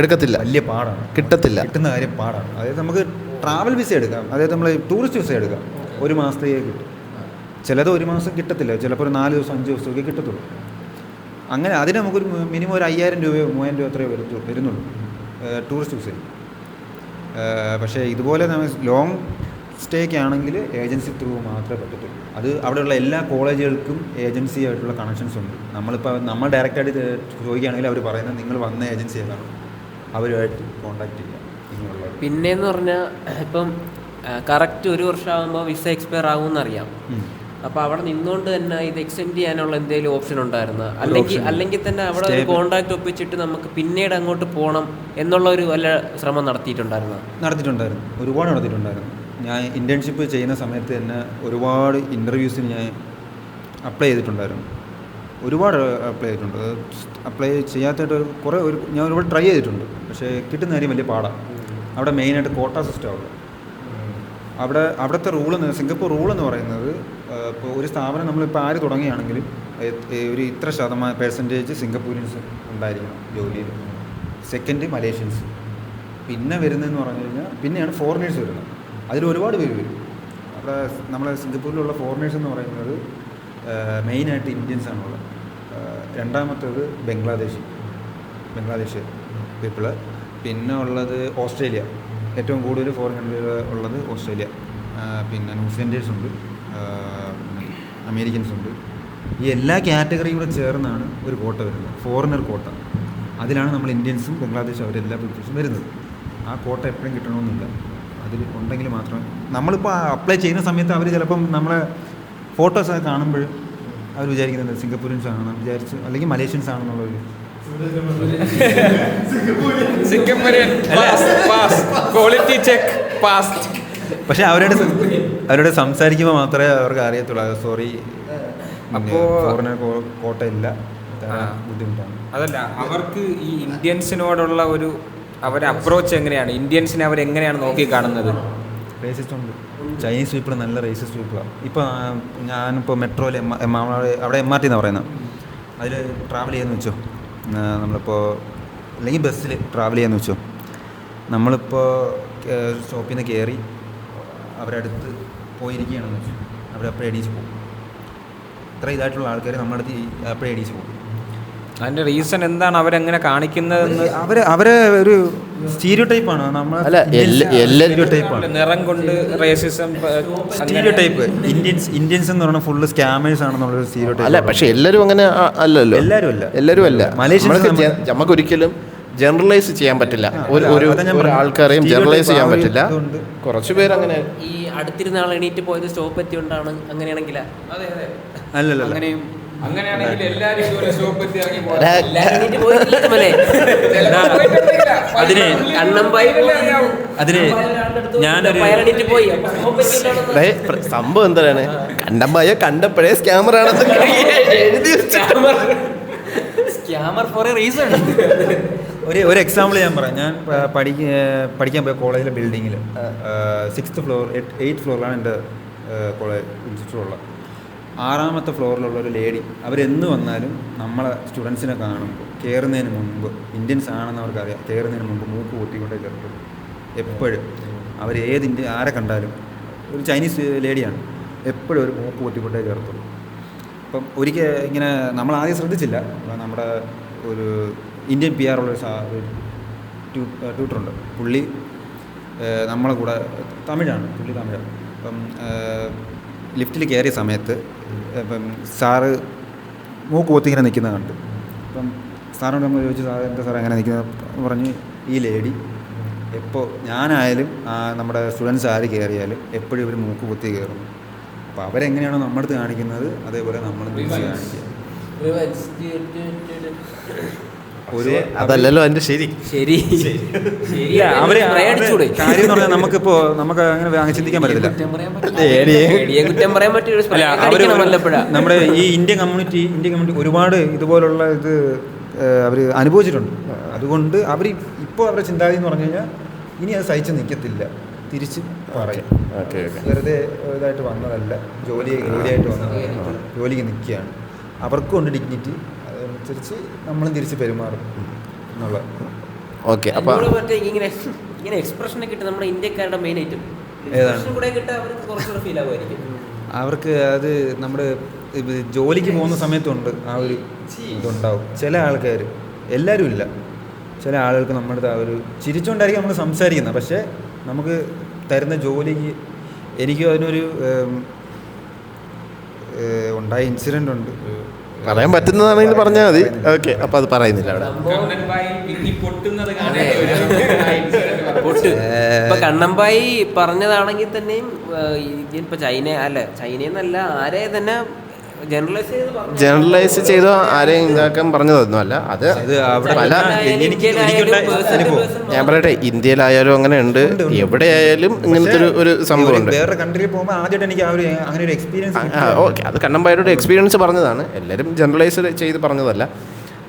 എടുക്കത്തില്ല. വലിയ പാടാണ്, കിട്ടുന്ന കാര്യം പാടാണ്. അതായത് നമുക്ക് ട്രാവൽ വിസ എടുക്കാം, അതായത് നമ്മൾ ടൂറിസ്റ്റ് വിസ എടുക്കാം, 1 മാസത്തേക്ക് കിട്ടും. ചിലത് 1 മാസം കിട്ടത്തില്ല, ചിലപ്പോൾ ഒരു 4 ദിവസം 5 ദിവസമൊക്കെ കിട്ടത്തുള്ളൂ. അങ്ങനെ അതിന് നമുക്കൊരു മിനിമം ഒരു 5000 രൂപയോ 3000 രൂപ അത്രയോ വരുന്നുള്ളൂ ടൂറിസ്റ്റ് വിസയിൽ. പക്ഷേ ഇതുപോലെ നമ്മൾ ലോങ് സ്റ്റേക്ക് ആണെങ്കിൽ ഏജൻസി ത്രൂ മാത്രമേ പറ്റത്തുള്ളൂ. അത് അവിടെയുള്ള എല്ലാ കോളേജുകൾക്കും ഏജൻസിയായിട്ടുള്ള കണക്ഷൻസ് ഉണ്ട്. നമ്മൾ ഡയറക്റ്റായിട്ട് ചോദിക്കുകയാണെങ്കിൽ അവർ പറയുന്നത് നിങ്ങൾ വന്ന ഏജൻസി ഏതാണ്, അവരുമായിട്ട് കോൺടാക്ട് ചെയ്യുക ഇങ്ങനെയുള്ള. പിന്നെയെന്ന് പറഞ്ഞാൽ ഇപ്പം കറക്റ്റ് 1 വർഷം ആകുമ്പോൾ വിസ എക്സ്പയർ ആകുമെന്നറിയാം. അപ്പോൾ അവിടെ നിന്നുകൊണ്ട് തന്നെ ഇത് എക്സ്റ്റെൻഡ് ചെയ്യാനുള്ള എന്തെങ്കിലും ഓപ്ഷൻ ഉണ്ടായിരുന്നു? അല്ലെങ്കിൽ തന്നെ അവിടെ ഒരു കോൺട്രാക്ട് ഒപ്പിച്ചിട്ട് നമുക്ക് പിന്നീട് അങ്ങോട്ട് പോകണം എന്നുള്ള ഒരു വല്ല ശ്രമം നടത്തിയിട്ടുണ്ടായിരുന്നു? ഒരുപാട് നടത്തിയിട്ടുണ്ടായിരുന്നു. ഞാൻ ഇൻറ്റേൺഷിപ്പ് ചെയ്യുന്ന സമയത്ത് തന്നെ ഒരുപാട് ഇൻ്റർവ്യൂസിന് ഞാൻ അപ്ലൈ ചെയ്തിട്ടുണ്ടായിരുന്നു. ഒരുപാട് അപ്ലൈ ചെയ്തിട്ടുണ്ട്. അപ്ലൈ ചെയ്യാത്തതായിട്ട് ഞാൻ ഒരുപാട് ട്രൈ ചെയ്തിട്ടുണ്ട്. പക്ഷേ കിട്ടുന്ന കാര്യം വലിയ പാടാണ്. അവിടെ മെയിനായിട്ട് കോട്ട സിസ്റ്റമാണ്. അവിടുത്തെ സിംഗപ്പൂർ റൂളെന്ന് പറയുന്നത്, ഇപ്പോൾ ഒരു സ്ഥാപനം നമ്മളിപ്പോൾ ആര് തുടങ്ങുകയാണെങ്കിലും ഒരു ഇത്ര % സിംഗപ്പൂരിയൻസ് ഉണ്ടായിരിക്കണം ജോലിയിൽ. സെക്കൻഡ് മലേഷ്യൻസ്, പിന്നെ വരുന്നതെന്ന് പറഞ്ഞു കഴിഞ്ഞാൽ പിന്നെയാണ് ഫോറിനേഴ്സ് വരുന്നത്. അതിൽ ഒരുപാട് പേര് വരും. അവിടെ നമ്മളെ സിംഗപ്പൂരിലുള്ള ഫോറിനേഴ്സ് എന്ന് പറയുന്നത് മെയിനായിട്ട് ഇന്ത്യൻസ് ആണുള്ളത്. രണ്ടാമത്തേത് ബംഗ്ലാദേശ് പീപ്പിള്. പിന്നെ ഉള്ളത് ഓസ്ട്രേലിയ, ഏറ്റവും കൂടുതൽ ഫോറിൻ കൺട്രികൾ ഉള്ളത് ഓസ്ട്രേലിയ. പിന്നെ ന്യൂസിലൻഡേഴ്സ് ഉണ്ട്, അമേരിക്കൻസ് ഉണ്ട്. ഈ എല്ലാ കാറ്റഗറിയും കൂടെ ചേർന്നാണ് ഒരു കോട്ട വരുന്നത്, ഫോറിനർ കോട്ട. അതിലാണ് നമ്മൾ ഇന്ത്യൻസും ബംഗ്ലാദേശും അവരെല്ലാ പീപ്പിൾസും വരുന്നത്. ആ കോട്ട എപ്പോഴും കിട്ടണമെന്നില്ല, അതിൽ ഉണ്ടെങ്കിൽ മാത്രം. നമ്മളിപ്പോൾ അപ്ലൈ ചെയ്യുന്ന സമയത്ത് അവർ ചിലപ്പം നമ്മളെ ഫോട്ടോസൊക്കെ കാണുമ്പോൾ അവർ വിചാരിക്കുന്നത് സിംഗപ്പൂരിയൻസ് ആണെന്ന് വിചാരിച്ച്, അല്ലെങ്കിൽ മലേഷ്യൻസ് ആണെന്നുള്ളൊരു പക്ഷെ അവരോട് സംസാരിക്കുമ്പോൾ മാത്രമേ അവർക്ക് അറിയത്തുള്ളൂ. സോറി, ഫോറിനർ കോട്ട ഇല്ല, ബുദ്ധിമുട്ടാണ്. അതല്ല, അവർക്ക് ഈ ഇന്ത്യൻസിനോടുള്ള അവരെ അപ്രോച്ച് എങ്ങനെയാണ്? ഇന്ത്യൻസിനെ അവരെങ്ങനെയാണ് നോക്കി കാണുന്നത്? റേസിസ്റ്റ് ഉണ്ട്. ചൈനീസ് പീപ്പിൾ നല്ല റേസിസ്റ്റ് പീപ്പിളാണ്. ഇപ്പോൾ ഞാനിപ്പോൾ മെട്രോയിൽ അവിടെ MRT എന്നാണ് പറയുന്നത്, അതിൽ ട്രാവൽ ചെയ്യാന്ന് വെച്ചോ, നമ്മളിപ്പോൾ അല്ലെങ്കിൽ ബസ്സിൽ ട്രാവൽ ചെയ്യാന്ന് വെച്ചോ, നമ്മളിപ്പോൾ സ്റ്റോപ്പിൽ നിന്ന് കയറി അവരടുത്ത് പോയിരിക്കുകയാണെന്ന് വെച്ചു, അവരപ്പോഴേ എണീച്ച് പോകും. ഇത്ര ഇതായിട്ടുള്ള ആൾക്കാർ നമ്മുടെ അടുത്ത് അപ്പോഴേ എണീച്ച് പോകും. അതിൻ്റെ റീസൺ എന്താണ് അവരെങ്ങനെ കാണിക്കുന്നതെന്ന്? അവരെ ഒരു സ്റ്റീരിയോ ടൈപ്പാണ് നമ്മൾ അല്ല, സ്റ്റീരിയോ ടൈപ്പാണ്. നിറം കൊണ്ട് റേസിസം സ്റ്റീരിയോ ടൈപ്പ് ഇന്ത്യൻസ് എന്ന് പറഞ്ഞാൽ ഫുള്ള് സ്കാമേഴ്സ് ആണെന്നുള്ളൊരു സ്റ്റീരിയോ അല്ല, ടൈപ്പ്. പക്ഷെ എല്ലാവരും അങ്ങനെ അല്ലല്ലോ. എല്ലാവരും അല്ല. മലേഷ്യൻസ് നമുക്ക് ഒരിക്കലും ജനറലൈസ് ചെയ്യാൻ പറ്റില്ല. ഒരു ആൾക്കാരെയും ജനറലൈസ് ചെയ്യാൻ പറ്റില്ല. കുറച്ച് പേര് അങ്ങനെ ഈ അടുത്തിരുന്ന ആൾ എണീറ്റ് പോയത് സ്റ്റോപ്പ് എത്തിയോണ്ടാണ്. അങ്ങനെയാണെങ്കിൽ അല്ലല്ലോ. അങ്ങനെയാണെങ്കിൽ എല്ലാവരും ഇതുപോലെ സ്റ്റോപ്പ് എത്തി ഇറങ്ങി പോകാം. സംഭവം എന്താണ്, കണ്ടമായ കണ്ടപ്പോഴേ സ്കാമർ ആണെന്ന് എഴുതി സ്കാമർ ഫോർ എ റീസൺ. ഒരു എക്സാമ്പിൾ ഞാൻ പറയാം. ഞാൻ പഠിക്കാൻ പോയ കോളേജിലെ ബിൽഡിങ്ങിൽ 6th ഫ്ലോർ 8th ഫ്ലോറിലാണ് എൻ്റെ കോളേജ് ഇൻസ്റ്റിറ്റ്യൂട്ടുള്ളത്. 6ാമത്തെ ഫ്ലോറിലുള്ള ഒരു ലേഡി, അവരെന്ന് വന്നാലും നമ്മളെ സ്റ്റുഡൻസിനെ കാണുമ്പോൾ കയറുന്നതിന് മുമ്പ്, ഇന്ത്യൻസ് ആണെന്ന് അവർക്കറിയാം, കയറുന്നതിന് മുമ്പ് മൂക്ക് പൊട്ടിക്കൊണ്ടേ കയറുള്ളൂ എപ്പോഴും. അവർ ആരെ കണ്ടാലും, ഒരു ചൈനീസ് ലേഡിയാണ്, എപ്പോഴും ഒരു മൂക്ക് പൊട്ടിക്കൊണ്ടേ കയറത്തുള്ളൂ. അപ്പം ഒരിക്കൽ ഇങ്ങനെ നമ്മൾ ആദ്യം ശ്രദ്ധിച്ചില്ല. നമ്മുടെ ഒരു ഇന്ത്യൻ PR ഉള്ളൊരു ട്യൂട്ടറുണ്ട്. പുള്ളി നമ്മളെ കൂടെ തമിഴാണ്. അപ്പം ലിഫ്റ്റിൽ കയറിയ സമയത്ത് ഇപ്പം സാറ് മൂക്ക് പൊത്തി ഇങ്ങനെ നിൽക്കുന്നത് കണ്ടു. അപ്പം സാറിനോട് നമ്മൾ ചോദിച്ചു, സാർ എന്താ സാർ അങ്ങനെ നിൽക്കുന്നത് പറഞ്ഞ്, ഈ ലേഡി എപ്പോൾ ഞാനായാലും നമ്മുടെ സ്റ്റുഡൻസ് ആര് കയറിയാലും എപ്പോഴും ഇവർ മൂക്ക് പൊത്തി കയറും. അപ്പോൾ അവരെങ്ങനെയാണോ നമ്മുടെ അടുത്ത് കാണിക്കുന്നത് അതേപോലെ നമ്മൾ തിരിച്ച് കാണിക്കുക. അതല്ലല്ലോ അതിന്റെ ശരി. അവരെ കാര്യം എന്ന് പറഞ്ഞാൽ നമുക്ക് അങ്ങനെ ചിന്തിക്കാൻ പറ്റത്തില്ല. നമ്മുടെ ഈ ഇന്ത്യൻ കമ്മ്യൂണിറ്റി ഒരുപാട് ഇതുപോലുള്ള അവർ അനുഭവിച്ചിട്ടുണ്ട്. അതുകൊണ്ട് അവർ ഇപ്പോൾ അവരുടെ ചിന്താഗതി എന്ന് പറഞ്ഞു കഴിഞ്ഞാൽ ഇനി അത് സഹിച്ച് നിൽക്കത്തില്ല, തിരിച്ച് പറയും. വെറുതെ ഇതായിട്ട് വന്നതല്ല, ജോലിയായിട്ട് വന്നതല്ല, ജോലിക്ക് നിൽക്കുകയാണ്. അവർക്കും ഉണ്ട് ഡിഗ്നിറ്റി, അതനുസരിച്ച് നമ്മളും തിരിച്ച് പെരുമാറും എന്നുള്ള. ഓക്കെ, അപ്പോൾ ഇങ്ങനെ എക്സ്പ്രഷൻ കിട്ടും നമ്മുടെ ഇന്ത്യക്കാരുടെ മെയിൻ ഐറ്റം അവർക്ക് അത് നമ്മുടെ ജോലിക്ക് പോകുന്ന സമയത്തുണ്ട് ആ ഒരു ഇതുണ്ടാവും. ചില ആൾക്കാർ, എല്ലാവരും ഇല്ല, ചില ആളുകൾക്ക് നമ്മുടെ അടുത്ത് ആ ഒരു ചിരിച്ചുകൊണ്ടായിരിക്കും നമ്മൾ സംസാരിക്കുന്നത്. പക്ഷേ നമുക്ക് തരുന്ന ജോലിക്ക്, എനിക്ക് അതിനൊരു ഉണ്ടായ ഇൻസിഡൻ്റ് ഉണ്ട്. പറയാൻ പറ്റുന്നതാണെങ്കിൽ പറഞ്ഞാൽ മതി. ഓക്കെ, അപ്പോൾ അത് പറയുന്നില്ല അവിടെ. ഇപ്പൊ കണ്ണമ്പായി പറഞ്ഞതാണെങ്കിൽ തന്നെയും ഇപ്പൊ ചൈനയെന്നല്ല ആരെ തന്നെ ജനറലൈസ് ചെയ്തോ ആരെയും ഇതാക്കാൻ പറഞ്ഞതൊന്നും അല്ല. അത് ഞാൻ പറയട്ടെ, ഇന്ത്യയിലായാലും അങ്ങനെ ഉണ്ട്, എവിടെയായാലും ഇങ്ങനത്തെ ഒരു സംഭവം ഉണ്ട്. വേറെ കൺട്രിയിൽ പോകുമ്പോൾ ആദ്യമായിട്ട് എനിക്ക് അങ്ങനെ ഒരു എക്സ്പീരിയൻസ്. ഓക്കെ, അത് കണ്ണമ്പായുടെ എക്സ്പീരിയൻസ് പറഞ്ഞതാണ്, എല്ലാവരും ജനറലൈസ് ചെയ്ത് പറഞ്ഞതല്ല.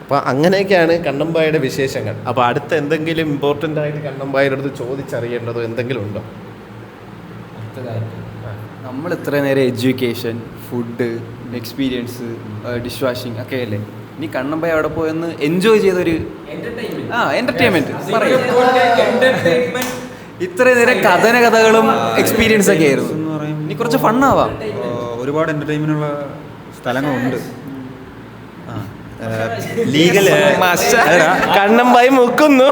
അപ്പോൾ അങ്ങനെയൊക്കെയാണ് കണ്ണമ്പായുടെ വിശേഷങ്ങൾ. അപ്പോൾ അടുത്ത എന്തെങ്കിലും ഇമ്പോർട്ടൻ്റ് ആയിട്ട് കണ്ണമ്പായുടെ അടുത്ത് ചോദിച്ചറിയേണ്ടതോ എന്തെങ്കിലും ഉണ്ടോ? നമ്മൾ ഇത്ര നേരം education, food, experience, dish washing ഒക്കെ അല്ലേ. ഇനി കണ്ണമ്പായി അവിടെ പോയെന്ന് എൻജോയ് ചെയ്തൊരു എന്റർടൈൻമെന്റ് പറയും. ഇത്രയും നേരം കഥകളും എക്സ്പീരിയൻസ് ഒക്കെ ആയിരുന്നു. ഇനി കുറച്ച് ഫണ്ണാവാം. ഒരുപാട് എന്റർടൈൻമെന്റുള്ള സ്ഥലങ്ങളുണ്ട്. ലീഗൽ കണ്ണമ്പായി മുക്കുന്നു.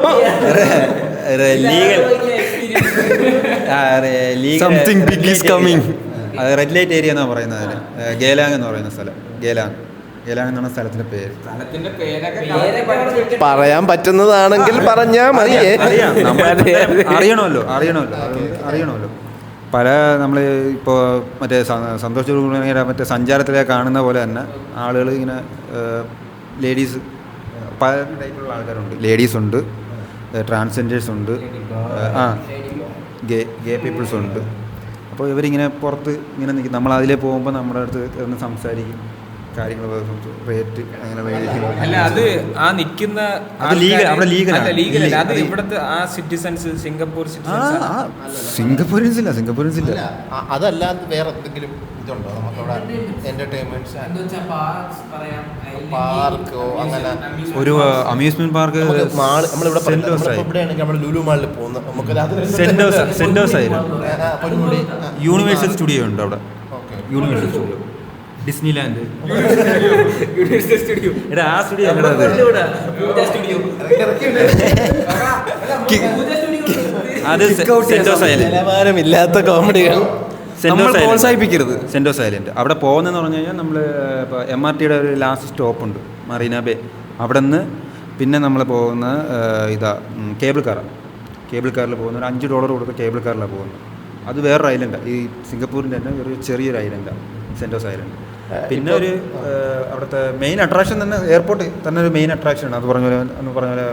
Something big is coming. അത് റെഡ് ലൈറ്റ് ഏരിയ എന്നാണ് പറയുന്നത്. അതിന് ഗേലാങ് എന്ന് പറയുന്ന സ്ഥലം. ഗേലാങ് എന്നാണ് സ്ഥലത്തിന്റെ പേര്. പറയാൻ പറ്റുന്നതാണെങ്കിൽ പറഞ്ഞാൽ മതി. അറിയണമല്ലോ. പല നമ്മൾ ഇപ്പോൾ മറ്റേ സന്തോഷ് മറ്റേ സഞ്ചാരത്തിലേക്ക് കാണുന്ന പോലെ തന്നെ ആളുകൾ ഇങ്ങനെ ലേഡീസ്, പല ടൈപ്പിലുള്ള ആൾക്കാരുണ്ട്. ലേഡീസ് ഉണ്ട്, ട്രാൻസ്ജെൻഡേഴ്സ് ഉണ്ട്, ഗേ പീപ്പിൾസ് ഉണ്ട്. അപ്പോൾ ഇവരിങ്ങനെ പുറത്ത് ഇങ്ങനെ നിൽക്കും. നമ്മൾ അതിലേ പോകുമ്പോൾ നമ്മുടെ അടുത്ത് ഒന്ന് സംസാരിക്കും, കാര്യങ്ങൾ റേറ്റ് അങ്ങനെ അല്ല, അത് ആ നിൽക്കുന്ന അവിടെ ലീഗലാണ്. അത് ഇവിടുത്തെ ആ സിറ്റിസൺസ് സിംഗപ്പൂരിയൻസ് ഇല്ല. അതല്ലാതെ വേറെ എന്തെങ്കിലും ഇതുണ്ടോ നമുക്കവിടെ? എന്റർടൈൻമെന്റ്സ്, പാർക്കോ അങ്ങനെ ഒരു അമ്യൂസ്മെന്റ് പാർക്ക്. നമ്മളിവിടെ നമ്മൾ ലുലു മാളിൽ പോകുന്നത് നമുക്ക് സെന്റോസ് ആയിരുന്നു. യൂണിവേഴ്സൽ സ്റ്റുഡിയോ ഉണ്ട് അവിടെ. Universal studio, Disneyland. ആ സ്റ്റുഡിയോ അത് സെന്റോസ് ഐലൻഡ്. നിലവാരമില്ലാത്ത കോമഡികൾ നമ്മൾ പ്രോത്സാഹിപ്പിക്കരുത്. സെന്റോസ് ഐലൻഡ് അവിടെ പോകുന്നതെന്ന് പറഞ്ഞു കഴിഞ്ഞാൽ നമ്മൾ ഇപ്പോൾ MRTയുടെ ഒരു ലാസ്റ്റ് സ്റ്റോപ്പുണ്ട് മറീന ബേ. അവിടെ നിന്ന് പിന്നെ നമ്മൾ പോകുന്ന കേബിൾ കാറിൽ പോകുന്ന ഒരു $5 കൊടുത്ത കേബിൾ കാറിലാണ് പോകുന്നത്. അത് വേറൊരു ഐലൻഡാണ്, ഈ സിംഗപ്പൂരിൻ്റെ തന്നെ ഒരു ചെറിയൊരു ഐലൻഡാണ് സെൻറ്റോസ് ഐലൻഡ്. പിന്നെ ഒരു അവിടുത്തെ മെയിൻ അട്രാക്ഷൻ തന്നെ എയർപോർട്ട് തന്നെ ഒരു മെയിൻ അട്രാക്ഷനാണ്. അത് പറഞ്ഞ പോലെ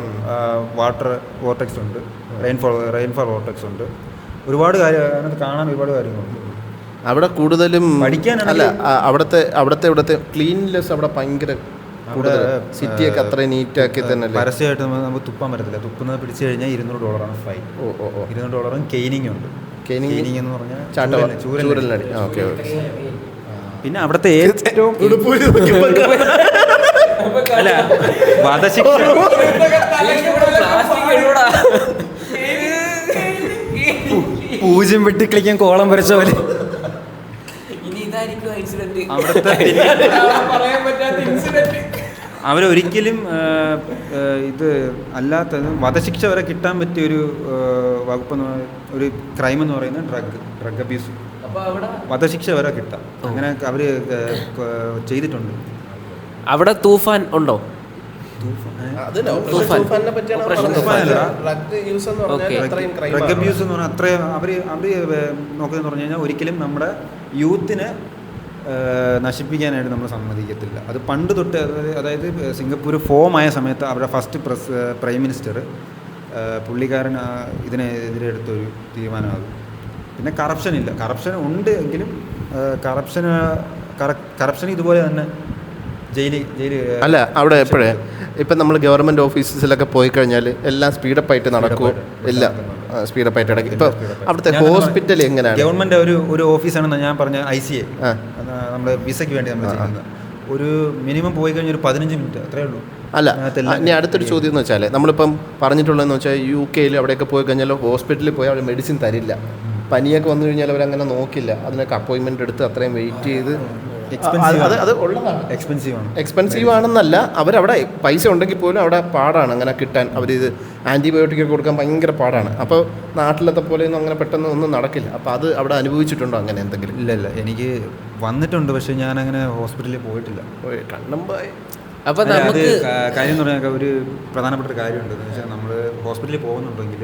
വാട്ടർ വോർട്ടെക്സ് ഉണ്ട്, റെയിൻഫോൾ വോർട്ടെക്സ് ഉണ്ട്. ഒരുപാട് കാര്യം അതിനകത്ത് കാണാൻ ഒരുപാട് കാര്യങ്ങളുണ്ട്. അവിടെ കൂടുതലും പഠിക്കാനാണ്. അവിടുത്തെ ക്ലീൻനെസ് അവിടെ ഭയങ്കര കൂടുതൽ. സിറ്റിയൊക്കെ അത്ര നീറ്റാക്കി തന്നെ പരസ്യമായിട്ട് നമുക്ക് തുപ്പാൻ പറ്റത്തില്ല. തുപ്പുന്നത് പിടിച്ചു കഴിഞ്ഞാൽ $200 ഫൈൻ. $200 കെയിനിങ് ഉണ്ട്. കെയിനിങ് എന്ന് പറഞ്ഞാൽ ചൂരലടി. ഓക്കെ. പിന്നെ അവിടുത്തെ ഏറ്റവും അല്ല വധശിക്ഷ പൂജ്യം വെട്ടി കളിക്കാൻ കോളം വരച്ച പോലെ അവിടുത്തെ അവരൊരിക്കലും ഇത് അല്ലാത്തത് വധശിക്ഷ വരെ കിട്ടാൻ പറ്റിയ ഒരു വകുപ്പെന്ന് ഒരു ക്രൈം എന്ന് പറയുന്നത് ഡ്രഗ് അബ്യൂസ്. വധശിക്ഷ വരെ കിട്ടാം. അങ്ങനെ അവർ ചെയ്തിട്ടുണ്ട്. അവിടെ തൂഫാൻ ഉണ്ടോ? ഡ്രഗ് അബ്യൂസ് എന്ന് പറഞ്ഞാൽ അത്രയും അവർ നോക്കുന്നതെന്ന് പറഞ്ഞു കഴിഞ്ഞാൽ ഒരിക്കലും നമ്മുടെ യൂത്തിനെ നശിപ്പിക്കാനായിട്ട് നമ്മൾ സമ്മതിക്കത്തില്ല. അത് പണ്ട് തൊട്ട് അതായത് സിംഗപ്പൂർ ഫോം ആയ സമയത്ത് അവരുടെ ഫസ്റ്റ് പ്രൈം മിനിസ്റ്റർ പുള്ളിക്കാരൻ ഇതിനെതിരെ എടുത്തൊരു തീരുമാനമാണ്. പിന്നെ കറപ്ഷൻ ഇല്ല, കറപ്ഷൻ ഉണ്ട് എങ്കിലും കറപ്ഷൻ ഇതുപോലെ തന്നെ ജയില് അല്ല. അവിടെ എപ്പോഴേ ഇപ്പം നമ്മൾ ഗവൺമെൻറ് ഓഫീസസിലൊക്കെ പോയി കഴിഞ്ഞാൽ എല്ലാം സ്പീഡപ്പായിട്ട് നടക്കുമോ? ഇല്ല, സ്പീഡപ്പായിട്ട് നടക്കും. ഇപ്പം അവിടുത്തെ ഹോസ്പിറ്റൽ എങ്ങനെയാണ്? ഗവൺമെൻറ് ഒരു ഓഫീസാണെന്ന് ഞാൻ പറഞ്ഞ ICA, നമ്മുടെ വിസയ്ക്ക് വേണ്ടി നമ്മൾ ചെയ്യുന്നത്. ഒരു മിനിമം പോയി കഴിഞ്ഞാൽ ഒരു 15 മിനിറ്റ് അത്രേ ഉള്ളൂ. അല്ല, ഇനി അടുത്തൊരു ചോദ്യം എന്ന് വെച്ചാൽ നമ്മളിപ്പം പറഞ്ഞിട്ടുള്ളതെന്ന് വെച്ചാൽ UK അവിടെയൊക്കെ പോയി കഴിഞ്ഞാൽ ഹോസ്പിറ്റലിൽ പോയി അവർ മെഡിസിൻ തരില്ല. പനിയൊക്കെ വന്നു കഴിഞ്ഞാൽ അവരങ്ങനെ നോക്കില്ല. അതിനൊക്കെ അപ്പോയിൻമെൻ്റ് എടുത്ത് അത്രയും വെയിറ്റ് ചെയ്ത് അത് ഉള്ളതാണ്. എക്സ്പെൻസീവ് ആണെന്നല്ല, അവരവിടെ പൈസ ഉണ്ടെങ്കിൽ പോലും അവിടെ പാടാണ് അങ്ങനെ കിട്ടാൻ. അവരിത് ആൻറ്റിബയോട്ടിക് കൊടുക്കാൻ ഭയങ്കര പാടാണ്. അപ്പോൾ നാട്ടിലത്തെ പോലെയൊന്നും അങ്ങനെ പെട്ടെന്ന് ഒന്നും നടക്കില്ല. അപ്പോൾ അത് അവിടെ അനുഭവിച്ചിട്ടുണ്ടോ അങ്ങനെ എന്തെങ്കിലും? ഇല്ല, എനിക്ക് വന്നിട്ടുണ്ട്, പക്ഷേ ഞാൻ അങ്ങനെ ഹോസ്പിറ്റലിൽ പോയിട്ടില്ല. അപ്പോൾ അത് കാര്യം എന്ന് പറഞ്ഞാൽ ഒരു പ്രധാനപ്പെട്ട ഒരു കാര്യമുണ്ട്. എന്ന് വെച്ചാൽ നമ്മൾ ഹോസ്പിറ്റലിൽ പോകുന്നുണ്ടെങ്കിൽ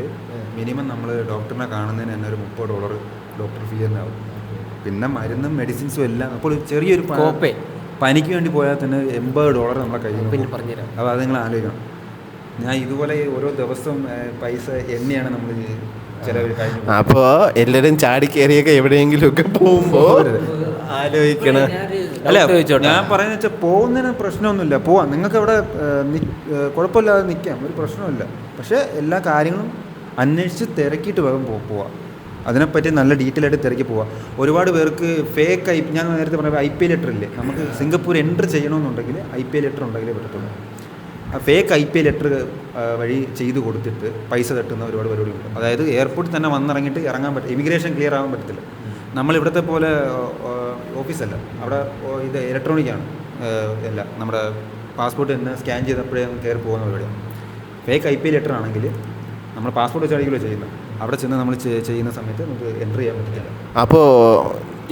മിനിമം നമ്മൾ ഡോക്ടറിനെ കാണുന്നതിന് തന്നെ ഒരു $30 ഡോക്ടർ ഫീ തന്നെ ആവും. പിന്നെ മരുന്നും മെഡിസിൻസും എല്ലാം. അപ്പോൾ ചെറിയൊരു പനിക്ക് വേണ്ടി പോയാൽ തന്നെ $80 നമ്മളെ കയ്യിൽ പിന്നെ പറഞ്ഞുതരാം. അപ്പോൾ അത് നിങ്ങൾ ആലോചിക്കണം. ഞാൻ ഇതുപോലെ ഓരോ ദിവസവും പൈസ എണ്ണയാണ് നമ്മൾ ചിലവർ കഴിഞ്ഞു. അപ്പോൾ എല്ലാവരും ചാടി കയറിയൊക്കെ എവിടെയെങ്കിലും ഒക്കെ പോകുമ്പോൾ ആലോചിക്കണം. അല്ല, ഞാൻ പറയുന്നത് വെച്ചാൽ പോകുന്നതിന് പ്രശ്നമൊന്നുമില്ല, പോവാം. നിങ്ങൾക്ക് അവിടെ കുഴപ്പമില്ലാതെ നിൽക്കാം, ഒരു പ്രശ്നമില്ല. പക്ഷേ എല്ലാ കാര്യങ്ങളും അന്വേഷിച്ച് തിരക്കിയിട്ട് വേഗം പോവാം. അതിനെപ്പറ്റി നല്ല ഡീറ്റെയിൽ ആയിട്ട് തിരക്കി പോവാം. ഒരുപാട് പേർക്ക് ഫേക്ക് ഞാൻ നേരത്തെ പറഞ്ഞ IP ലെറ്റർ ഇല്ലേ, നമുക്ക് സിംഗപ്പൂർ എൻട്രി ചെയ്യണമെന്നുണ്ടെങ്കിൽ IP ലെറ്റർ ഉണ്ടെങ്കിലേ പറ്റത്തുള്ളൂ. ആ ഫേക്ക് IP ലെറ്റർ വഴി ചെയ്ത് കൊടുത്തിട്ട് പൈസ തട്ടുന്ന ഒരുപാട് പരിപാടിയുണ്ട്. അതായത് എയർപോർട്ടിൽ തന്നെ വന്നിറങ്ങിയിട്ട് ഇറങ്ങാൻ പറ്റും, ഇമിഗ്രേഷൻ ക്ലിയർ ആകാൻ പറ്റത്തില്ല. നമ്മളിവിടുത്തെ പോലെ ഓഫീസല്ല, അവിടെ ഇത് ഇലക്ട്രോണിക്കാണ് എല്ലാം. നമ്മുടെ പാസ്പോർട്ട് തന്നെ സ്കാൻ ചെയ്തപ്പോഴേ കയറി പോകുന്ന പരിപാടിയാണ്. ഫേക്ക് IP ലെറ്റർ ആണെങ്കിൽ നമ്മൾ പാസ്പോർട്ട് വെച്ചായിരിക്കുമല്ലോ ചെയ്യുന്നത്. അവിടെ ചെന്ന് നമ്മൾ ചെയ്യുന്ന സമയത്ത് നമുക്ക് എൻട്രി ചെയ്യാൻ പറ്റില്ല. അപ്പോൾ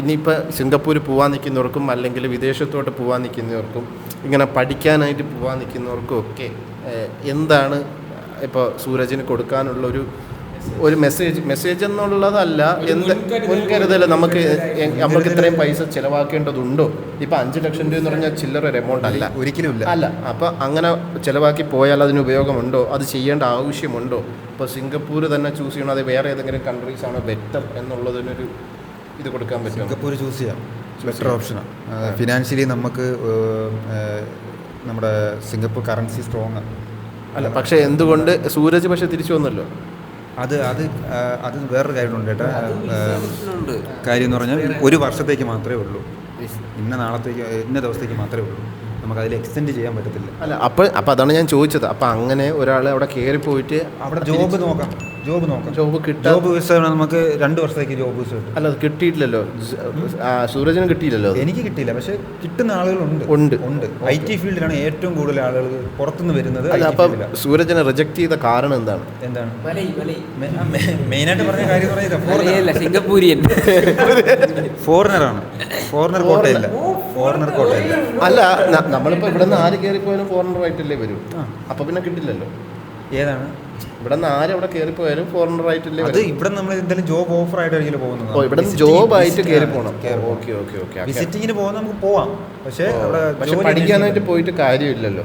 ഇനിയിപ്പോൾ സിംഗപ്പൂർ പോകാൻ നിൽക്കുന്നവർക്കും അല്ലെങ്കിൽ വിദേശത്തോട്ട് പോകാൻ നിൽക്കുന്നവർക്കും ഇങ്ങനെ പഠിക്കാനായിട്ട് പോകാൻ നിൽക്കുന്നവർക്കും ഒക്കെ എന്താണ് ഇപ്പോൾ സൂരജിന് കൊടുക്കാനുള്ളൊരു മെസ്സേജ് എന്നുള്ളതല്ല, എന്ത് മുൻകരുതൽ നമുക്ക് ഇത്രയും പൈസ ചിലവാക്കേണ്ടതുണ്ടോ? ഇപ്പം 5 ലക്ഷം രൂപ എന്ന് പറഞ്ഞാൽ ചില്ലറ ഒരു എമൗണ്ട് അല്ല, ഒരിക്കലും ഇല്ല. അല്ല. അപ്പം അങ്ങനെ ചിലവാക്കി പോയാൽ അതിന് ഉപയോഗമുണ്ടോ? അത് ചെയ്യേണ്ട ആവശ്യമുണ്ടോ? ഇപ്പോൾ സിംഗപ്പൂർ തന്നെ ചൂസ് ചെയ്യണോ, അത് വേറെ ഏതെങ്കിലും കൺട്രീസാണോ ബെറ്റർ എന്നുള്ളതിനൊരു ഇത് കൊടുക്കാൻ പറ്റും? സിംഗപ്പൂർ ചൂസ് ചെയ്യാം, ബെറ്റർ ഓപ്ഷനാണ്. ഫിനാൻഷ്യലി നമുക്ക് നമ്മുടെ സിംഗപ്പൂർ കറൻസി സ്ട്രോങ് ആണ്. അല്ല, പക്ഷേ എന്തുകൊണ്ട് സൂരജ് പക്ഷേ തിരിച്ചു വന്നല്ലോ. അത് വേറൊരു കാര്യമുണ്ട് ചേട്ടാ. കാര്യം എന്ന് പറഞ്ഞാൽ 1 വർഷത്തേക്ക് മാത്രമേ ഉള്ളൂ. ഇന്ന ദിവസത്തേക്ക് മാത്രമേ ഉള്ളൂ. നമുക്ക് അതിൽ എക്സ്റ്റെൻഡ് ചെയ്യാൻ പറ്റത്തില്ല. അല്ല, അപ്പോൾ അതാണ് ഞാൻ ചോദിച്ചത്. അപ്പോൾ അങ്ങനെ ഒരാൾ അവിടെ കയറി പോയിട്ട് അവിടെ ജോബ് നോക്കാം. ജോബ് നോക്കാം. ജോബ് കിട്ടാൻ ജോബ് വിസ നമുക്ക് 2 വർഷത്തേക്ക് ജോബ് വിസ കിട്ടും. അല്ല അത് കിട്ടിയിട്ടില്ലല്ലോ. സൂരജിന് കിട്ടിയില്ലല്ലോ അത്. എനിക്ക് കിട്ടിയില്ല, പക്ഷെ കിട്ടുന്ന ആളുകളുണ്ട്. ഉണ്ട്. IT ഫീൽഡിലാണ് ഏറ്റവും കൂടുതൽ ആളുകൾ പുറത്തുനിന്ന് വരുന്നത്. അല്ല, അപ്പം സൂരജിനെ റിജക്ട് ചെയ്ത കാരണം എന്താണ്? എന്താണ് മെയിനായിട്ട് പറഞ്ഞ കാര്യം മലയല്ല, സിംഗപ്പൂരിയൻ. ഫോറിനറാണ്. ഫോറിനർ കോട്ടയില്ല. അല്ല, നമ്മളിപ്പോ ഇവിടെ നിന്ന് ആര് കയറിപ്പോയാലും ഫോറിനർ ആയിട്ടല്ലേ വരും. അപ്പൊ പിന്നെ കിട്ടില്ലല്ലോ. ഏതാണ്? ഇവിടെ നിന്ന് ആര് അവിടെ കയറിപ്പോയാലും ഫോറിനർ ആയിട്ടല്ലേ അത് ഇവിടെ നമ്മൾ എന്തെങ്കിലും ജോബ് ഓഫർ ആയിട്ടായിരിക്കും പോകുന്നത്. ഇവിടെ നിന്ന് ജോബ് ആയിട്ട് കയറി പോകണം. ഓക്കെ. വിസിറ്റിങ്ങിന് പോകുന്ന നമുക്ക് പോവാം, പക്ഷേ പഠിക്കാനായിട്ട് പോയിട്ട് കാര്യമില്ലല്ലോ.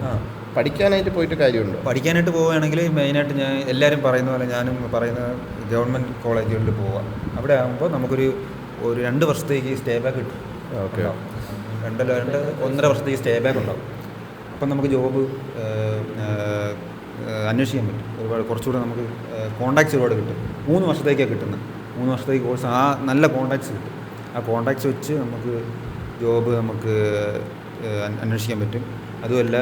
പഠിക്കാനായിട്ട് പോയിട്ട് കാര്യമുണ്ടോ? പഠിക്കാനായിട്ട് പോവുകയാണെങ്കിൽ മെയിനായിട്ട് ഞാൻ എല്ലാവരും പറയുന്ന പോലെ ഞാനും പറയുന്ന ഗവൺമെൻറ് കോളേജുകളിൽ പോവാം. അവിടെ ആകുമ്പോൾ നമുക്കൊരു 2 വർഷത്തേക്ക് സ്റ്റേ ബാക്ക് കിട്ടും. ഓക്കെ. 1.5 വർഷത്തേക്ക് സ്റ്റേ ബാക്ക് ഉണ്ടാവും. അപ്പം നമുക്ക് ജോബ് അന്വേഷിക്കാൻ പറ്റും. കുറച്ചുകൂടെ നമുക്ക് കോൺടാക്ട്സ് ഒരുപാട് കിട്ടും. 3 വർഷത്തേക്കാണ് കിട്ടുന്നത്. 3 വർഷത്തേക്ക് കോഴ്സ് നല്ല കോൺടാക്ട്സ് കിട്ടും. ആ കോൺടാക്ട്സ് വെച്ച് നമുക്ക് ജോബ് അന്വേഷിക്കാൻ പറ്റും. അതുമല്ല,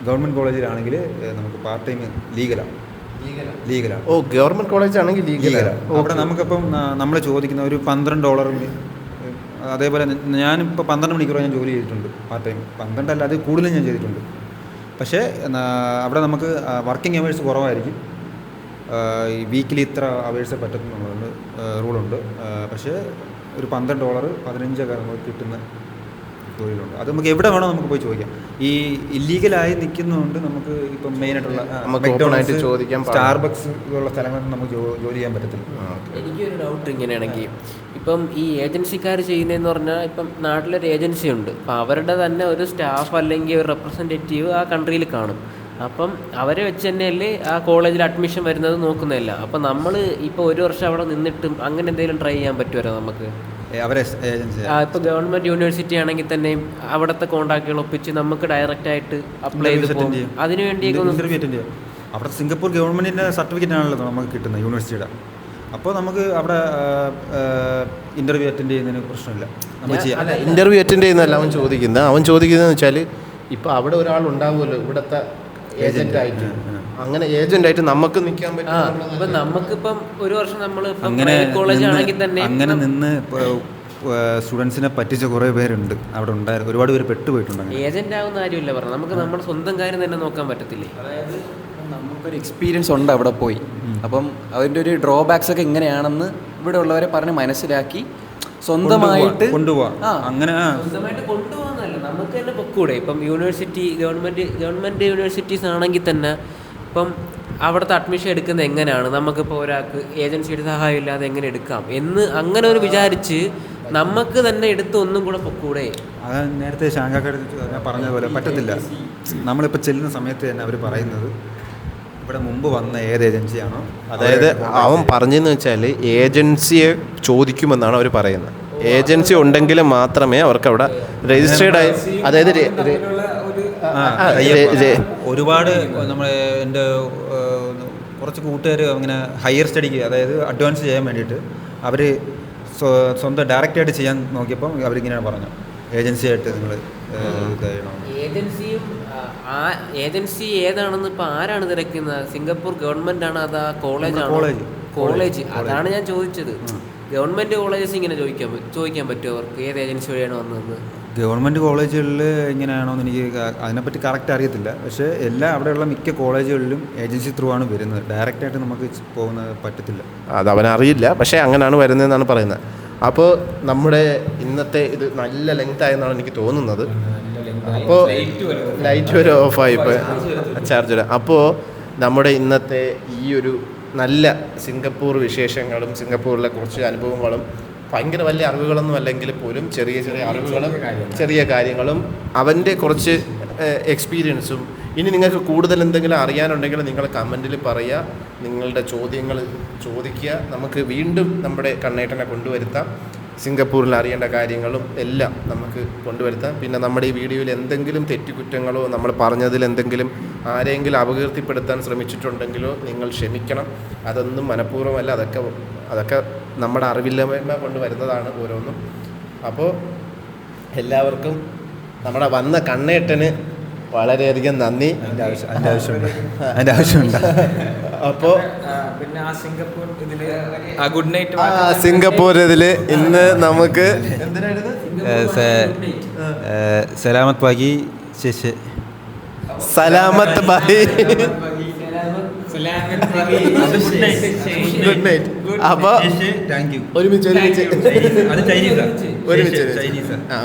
ഗവൺമെൻറ് കോളേജിലാണെങ്കിൽ നമുക്ക് പാർട്ട് ടൈം ലീഗലാണ്. ഗവൺമെന്റ് കോളേജ് ആണെങ്കിൽ ലീഗലാണ്. അവിടെ നമുക്കിപ്പം നമ്മൾ ചോദിക്കുന്ന ഒരു $12. അതേപോലെ ഞാനിപ്പോൾ 12 മണിക്കൂർ ഞാൻ ജോലി ചെയ്തിട്ടുണ്ട് പാർട്ട് ടൈം. 12 അല്ല, അത് കൂടുതലും ഞാൻ ചെയ്തിട്ടുണ്ട്. പക്ഷേ അവിടെ നമുക്ക് വർക്കിംഗ് അവേഴ്സ് കുറവായിരിക്കും. ഈ വീക്കിലി ഇത്ര അവേഴ്സേ പറ്റത്തുന്നുള്ളതുകൊണ്ട് റൂളുണ്ട്. പക്ഷേ ഒരു $12 15 നമുക്ക് കിട്ടുന്ന തൊഴിലുണ്ട്. അത് നമുക്ക് എവിടെ വേണോ നമുക്ക് പോയി ചോദിക്കാം. ഈ ഇല്ലീഗലായി നിൽക്കുന്നതുകൊണ്ട് നമുക്ക് ഇപ്പം മെയിനായിട്ടുള്ള സ്റ്റാർബക്സ് പോലുള്ള സ്ഥലങ്ങളിൽ നമുക്ക് ജോലി ചെയ്യാൻ പറ്റത്തില്ല. എനിക്കൊരു ഡൗട്ട് ഇങ്ങനെയാണെങ്കിൽ, ഇപ്പം ഈ ഏജൻസിക്കാർ ചെയ്യുന്നതെന്ന് പറഞ്ഞാൽ, ഇപ്പം നാട്ടിലൊരു ഏജൻസി ഉണ്ട്, അപ്പം അവരുടെ തന്നെ ഒരു സ്റ്റാഫ് അല്ലെങ്കിൽ ഒരു റെപ്രസെൻറ്റേറ്റീവ് ആ കൺട്രിയിൽ കാണും. അപ്പം അവരെ വെച്ച് തന്നെയല്ലേ ആ കോളേജിൽ അഡ്മിഷൻ വരുന്നത് നോക്കുന്നില്ല. അപ്പം നമ്മൾ ഇപ്പോൾ 1 വർഷം അവിടെ നിന്നിട്ടും അങ്ങനെ എന്തെങ്കിലും ട്രൈ ചെയ്യാൻ പറ്റുമോ നമുക്ക്? അവരെ ഏജൻസി ഇപ്പോൾ ഗവൺമെൻറ് യൂണിവേഴ്സിറ്റി ആണെങ്കിൽ തന്നെയും അവിടുത്തെ കോൺടാക്റ്റുകൾ ഒപ്പിച്ച് നമുക്ക് ഡയറക്റ്റ് ആയിട്ട് അപ്ലൈ ചെയ്ത് പോകും. അതിനുവേണ്ടിയൊക്കെ ഇന്റർവ്യൂ അറ്റൻഡ് ചെയ്യാം. അവിടെ സിംഗപ്പൂർ ഗവൺമെൻറ്റിൻ്റെ സർട്ടിഫിക്കറ്റ് ആണല്ലോ നമുക്ക് കിട്ടുന്നത് യൂണിവേഴ്സിറ്റിയുടെ. അപ്പോൾ നമുക്ക് അവിടെ ഇൻ്റർവ്യൂ അറ്റൻഡ് ചെയ്യുന്നതിന് പ്രശ്നമില്ല, നമ്മൾ ചെയ്യാം. അല്ല, ഇൻ്റർവ്യൂ അറ്റൻഡ് ചെയ്യുന്നതല്ല അവൻ ചോദിക്കുന്നതെന്ന് വെച്ചാൽ, ഇപ്പോൾ അവിടെ ഒരാൾ ഉണ്ടാവുമല്ലോ ഇവിടുത്തെ ഏജൻ്റായിട്ട്. അങ്ങനെ ഏജൻ്റായിട്ട് നമുക്ക് നിൽക്കാൻ പറ്റും. ഇപ്പം നമുക്കിപ്പം 1 വർഷം നമ്മൾ കോളേജ് ആണെങ്കിൽ തന്നെ അങ്ങനെ നിന്ന് സ്റ്റുഡൻസിനെ പറ്റിച്ച കുറേ പേരുണ്ട് അവിടെ ഉണ്ടായിരുന്നു. ഒരുപാട് പേര് പെട്ടുപോയിട്ടുണ്ട്. ഏജന്റ് ആവുന്ന കാര്യമില്ല പറഞ്ഞു, നമുക്ക് നമ്മുടെ സ്വന്തം കാര്യം തന്നെ നോക്കാൻ പറ്റത്തില്ലേ? അതായത് നമുക്കൊരു എക്സ്പീരിയൻസ് ഉണ്ട് അവിടെ പോയി. അപ്പം അതിൻ്റെ ഒരു ഡ്രോബാക്സ് ഒക്കെ എങ്ങനെയാണെന്ന് ഇവിടെ ഉള്ളവരെ പറഞ്ഞ് മനസ്സിലാക്കി സ്വന്തമായിട്ട് കൊണ്ടുപോകാം. അങ്ങനെ സ്വന്തമായിട്ട് കൊണ്ടുപോകാന്നല്ല, നമുക്ക് തന്നെ പൊക്കൂടെ. ഇപ്പം യൂണിവേഴ്സിറ്റി ഗവൺമെൻറ് യൂണിവേഴ്സിറ്റീസ് ആണെങ്കിൽ തന്നെ ഇപ്പം അവിടുത്തെ അഡ്മിഷൻ എടുക്കുന്നത് എങ്ങനെയാണ്, നമുക്കിപ്പോൾ ഒരാൾക്ക് ഏജൻസിയുടെ സഹായം ഇല്ലാതെ എങ്ങനെ എടുക്കാം എന്ന് അങ്ങനെ ഒരു വിചാരിച്ച് നമുക്ക് തന്നെ എടുത്ത് ഒന്നും കൂടെ പൊക്കൂടെ? അത് നേരത്തെ ശാങ്കാക്കാട് ഞാൻ പറഞ്ഞതുപോലെ പറ്റത്തില്ല. നമ്മളിപ്പോൾ ചെല്ലുന്ന സമയത്ത് തന്നെ അവർ പറയുന്നത് ഇവിടെ മുമ്പ് വന്ന ഏത് ഏജൻസിയാണോ, അതായത് അവൻ പറഞ്ഞതെന്ന് വെച്ചാൽ ഏജൻസിയെ ചോദിക്കുമെന്നാണ് അവർ പറയുന്നത്. ഏജൻസി ഉണ്ടെങ്കിൽ മാത്രമേ അവർക്ക് അവിടെ രജിസ്റ്റേർഡ് ആയി, അതായത് ഒരുപാട് നമ്മുടെ എൻ്റെ കുറച്ച് കൂട്ടുകാർ അങ്ങനെ ഹയർ സ്റ്റഡിക്ക്, അതായത് അഡ്വാൻസ് ചെയ്യാൻ വേണ്ടിയിട്ട് അവർ സ്വന്തം ഡയറക്റ്റായിട്ട് ചെയ്യാൻ നോക്കിയപ്പം അവരിങ്ങനെയാണ് പറഞ്ഞു, ഏജൻസിയായിട്ട് നിങ്ങൾ ഏജൻസി ഏതാണെന്ന് ഇപ്പം ആരാണ് തിരക്കുന്നത്? സിംഗപ്പൂർ ഗവൺമെൻറ് ആണ്, അതാ കോളേജ്? അതാണ് ഞാൻ ചോദിച്ചത്. ഗവൺമെൻറ് കോളേജസ് ഇങ്ങനെ ചോദിക്കാൻ പറ്റുമോ അവർക്ക് ഏത് ഏജൻസി വഴിയാണ് വന്നതെന്ന്? ഗവൺമെൻറ് കോളേജുകളിൽ എങ്ങനെയാണോന്ന് എനിക്ക് അതിനെപ്പറ്റി കറക്റ്റ് അറിയത്തില്ല. പക്ഷേ അവിടെയുള്ള മിക്ക കോളേജുകളിലും ഏജൻസി ത്രൂ ആണ് വരുന്നത്. ഡയറക്റ്റായിട്ട് നമുക്ക് പോകുന്നത് പറ്റത്തില്ല. അത് അവനറിയില്ല, പക്ഷേ അങ്ങനെയാണ് വരുന്നതെന്നാണ് പറയുന്നത്. അപ്പോൾ നമ്മുടെ ഇന്നത്തെ ഇത് നല്ല ലെങ്ത് ആയെന്നാണ് എനിക്ക് തോന്നുന്നത്. അപ്പോൾ ലൈറ്റ് വരെ ഓഫായി ഇപ്പോൾ ചാർജർ. അപ്പോൾ നമ്മുടെ ഇന്നത്തെ ഈ ഒരു നല്ല സിംഗപ്പൂർ വിശേഷങ്ങളും സിംഗപ്പൂരിലെ കുറച്ച് അനുഭവങ്ങളും ഭയങ്കര വലിയ അറിവുകളൊന്നും അല്ലെങ്കിൽ പോലും ചെറിയ അറിവുകളും ചെറിയ കാര്യങ്ങളും അവൻ്റെ കുറച്ച് എക്സ്പീരിയൻസും. ഇനി നിങ്ങൾക്ക് കൂടുതൽ എന്തെങ്കിലും അറിയാനുണ്ടെങ്കിൽ നിങ്ങൾ കമൻറ്റിൽ പറയുക, നിങ്ങളുടെ ചോദ്യങ്ങൾ ചോദിക്കുക. നമുക്ക് വീണ്ടും നമ്മുടെ കണ്ണേട്ടനെ കൊണ്ടുവരുത്താം. സിംഗപ്പൂരിൽ അറിയേണ്ട കാര്യങ്ങളും എല്ലാം നമുക്ക് കൊണ്ടുവരുത്താം. പിന്നെ നമ്മുടെ ഈ വീഡിയോയിൽ എന്തെങ്കിലും തെറ്റുകുറ്റങ്ങളോ നമ്മൾ പറഞ്ഞതിൽ എന്തെങ്കിലും ആരെങ്കിലും അപകീർത്തിപ്പെടുത്താൻ ശ്രമിച്ചിട്ടുണ്ടെങ്കിലോ നിങ്ങൾ ക്ഷമിക്കണം. അതൊന്നും മനഃപൂർവ്വമല്ല, അതൊക്കെ നമ്മുടെ അറിവില്ലായ്മ കൊണ്ട് വരുന്നതാണ് ഓരോന്നും. അപ്പോൾ എല്ലാവർക്കും നമ്മുടെ വന്ന കണ്ണേട്ടന് വളരെയധികം നന്ദി. അതിൻ്റെ ആവശ്യമുണ്ട്. അപ്പോൾ പിന്നെ ആ സിംഗപ്പൂർ ഇതില് ആ ഗുഡ് നൈറ്റ് സിംഗപ്പൂർ ഇതില് ഇന്ന് നമുക്ക് സലാമത്ത് ബാഗി ശേഷ് സലാമത്ത് ബൈ ഗുഡ് നൈറ്റ്. അപ്പൊ ഒരുമിച്ച്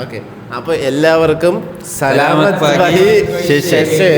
ഓക്കെ. അപ്പൊ എല്ലാവർക്കും സലാമത്ത് ബൈ ശേഷ്.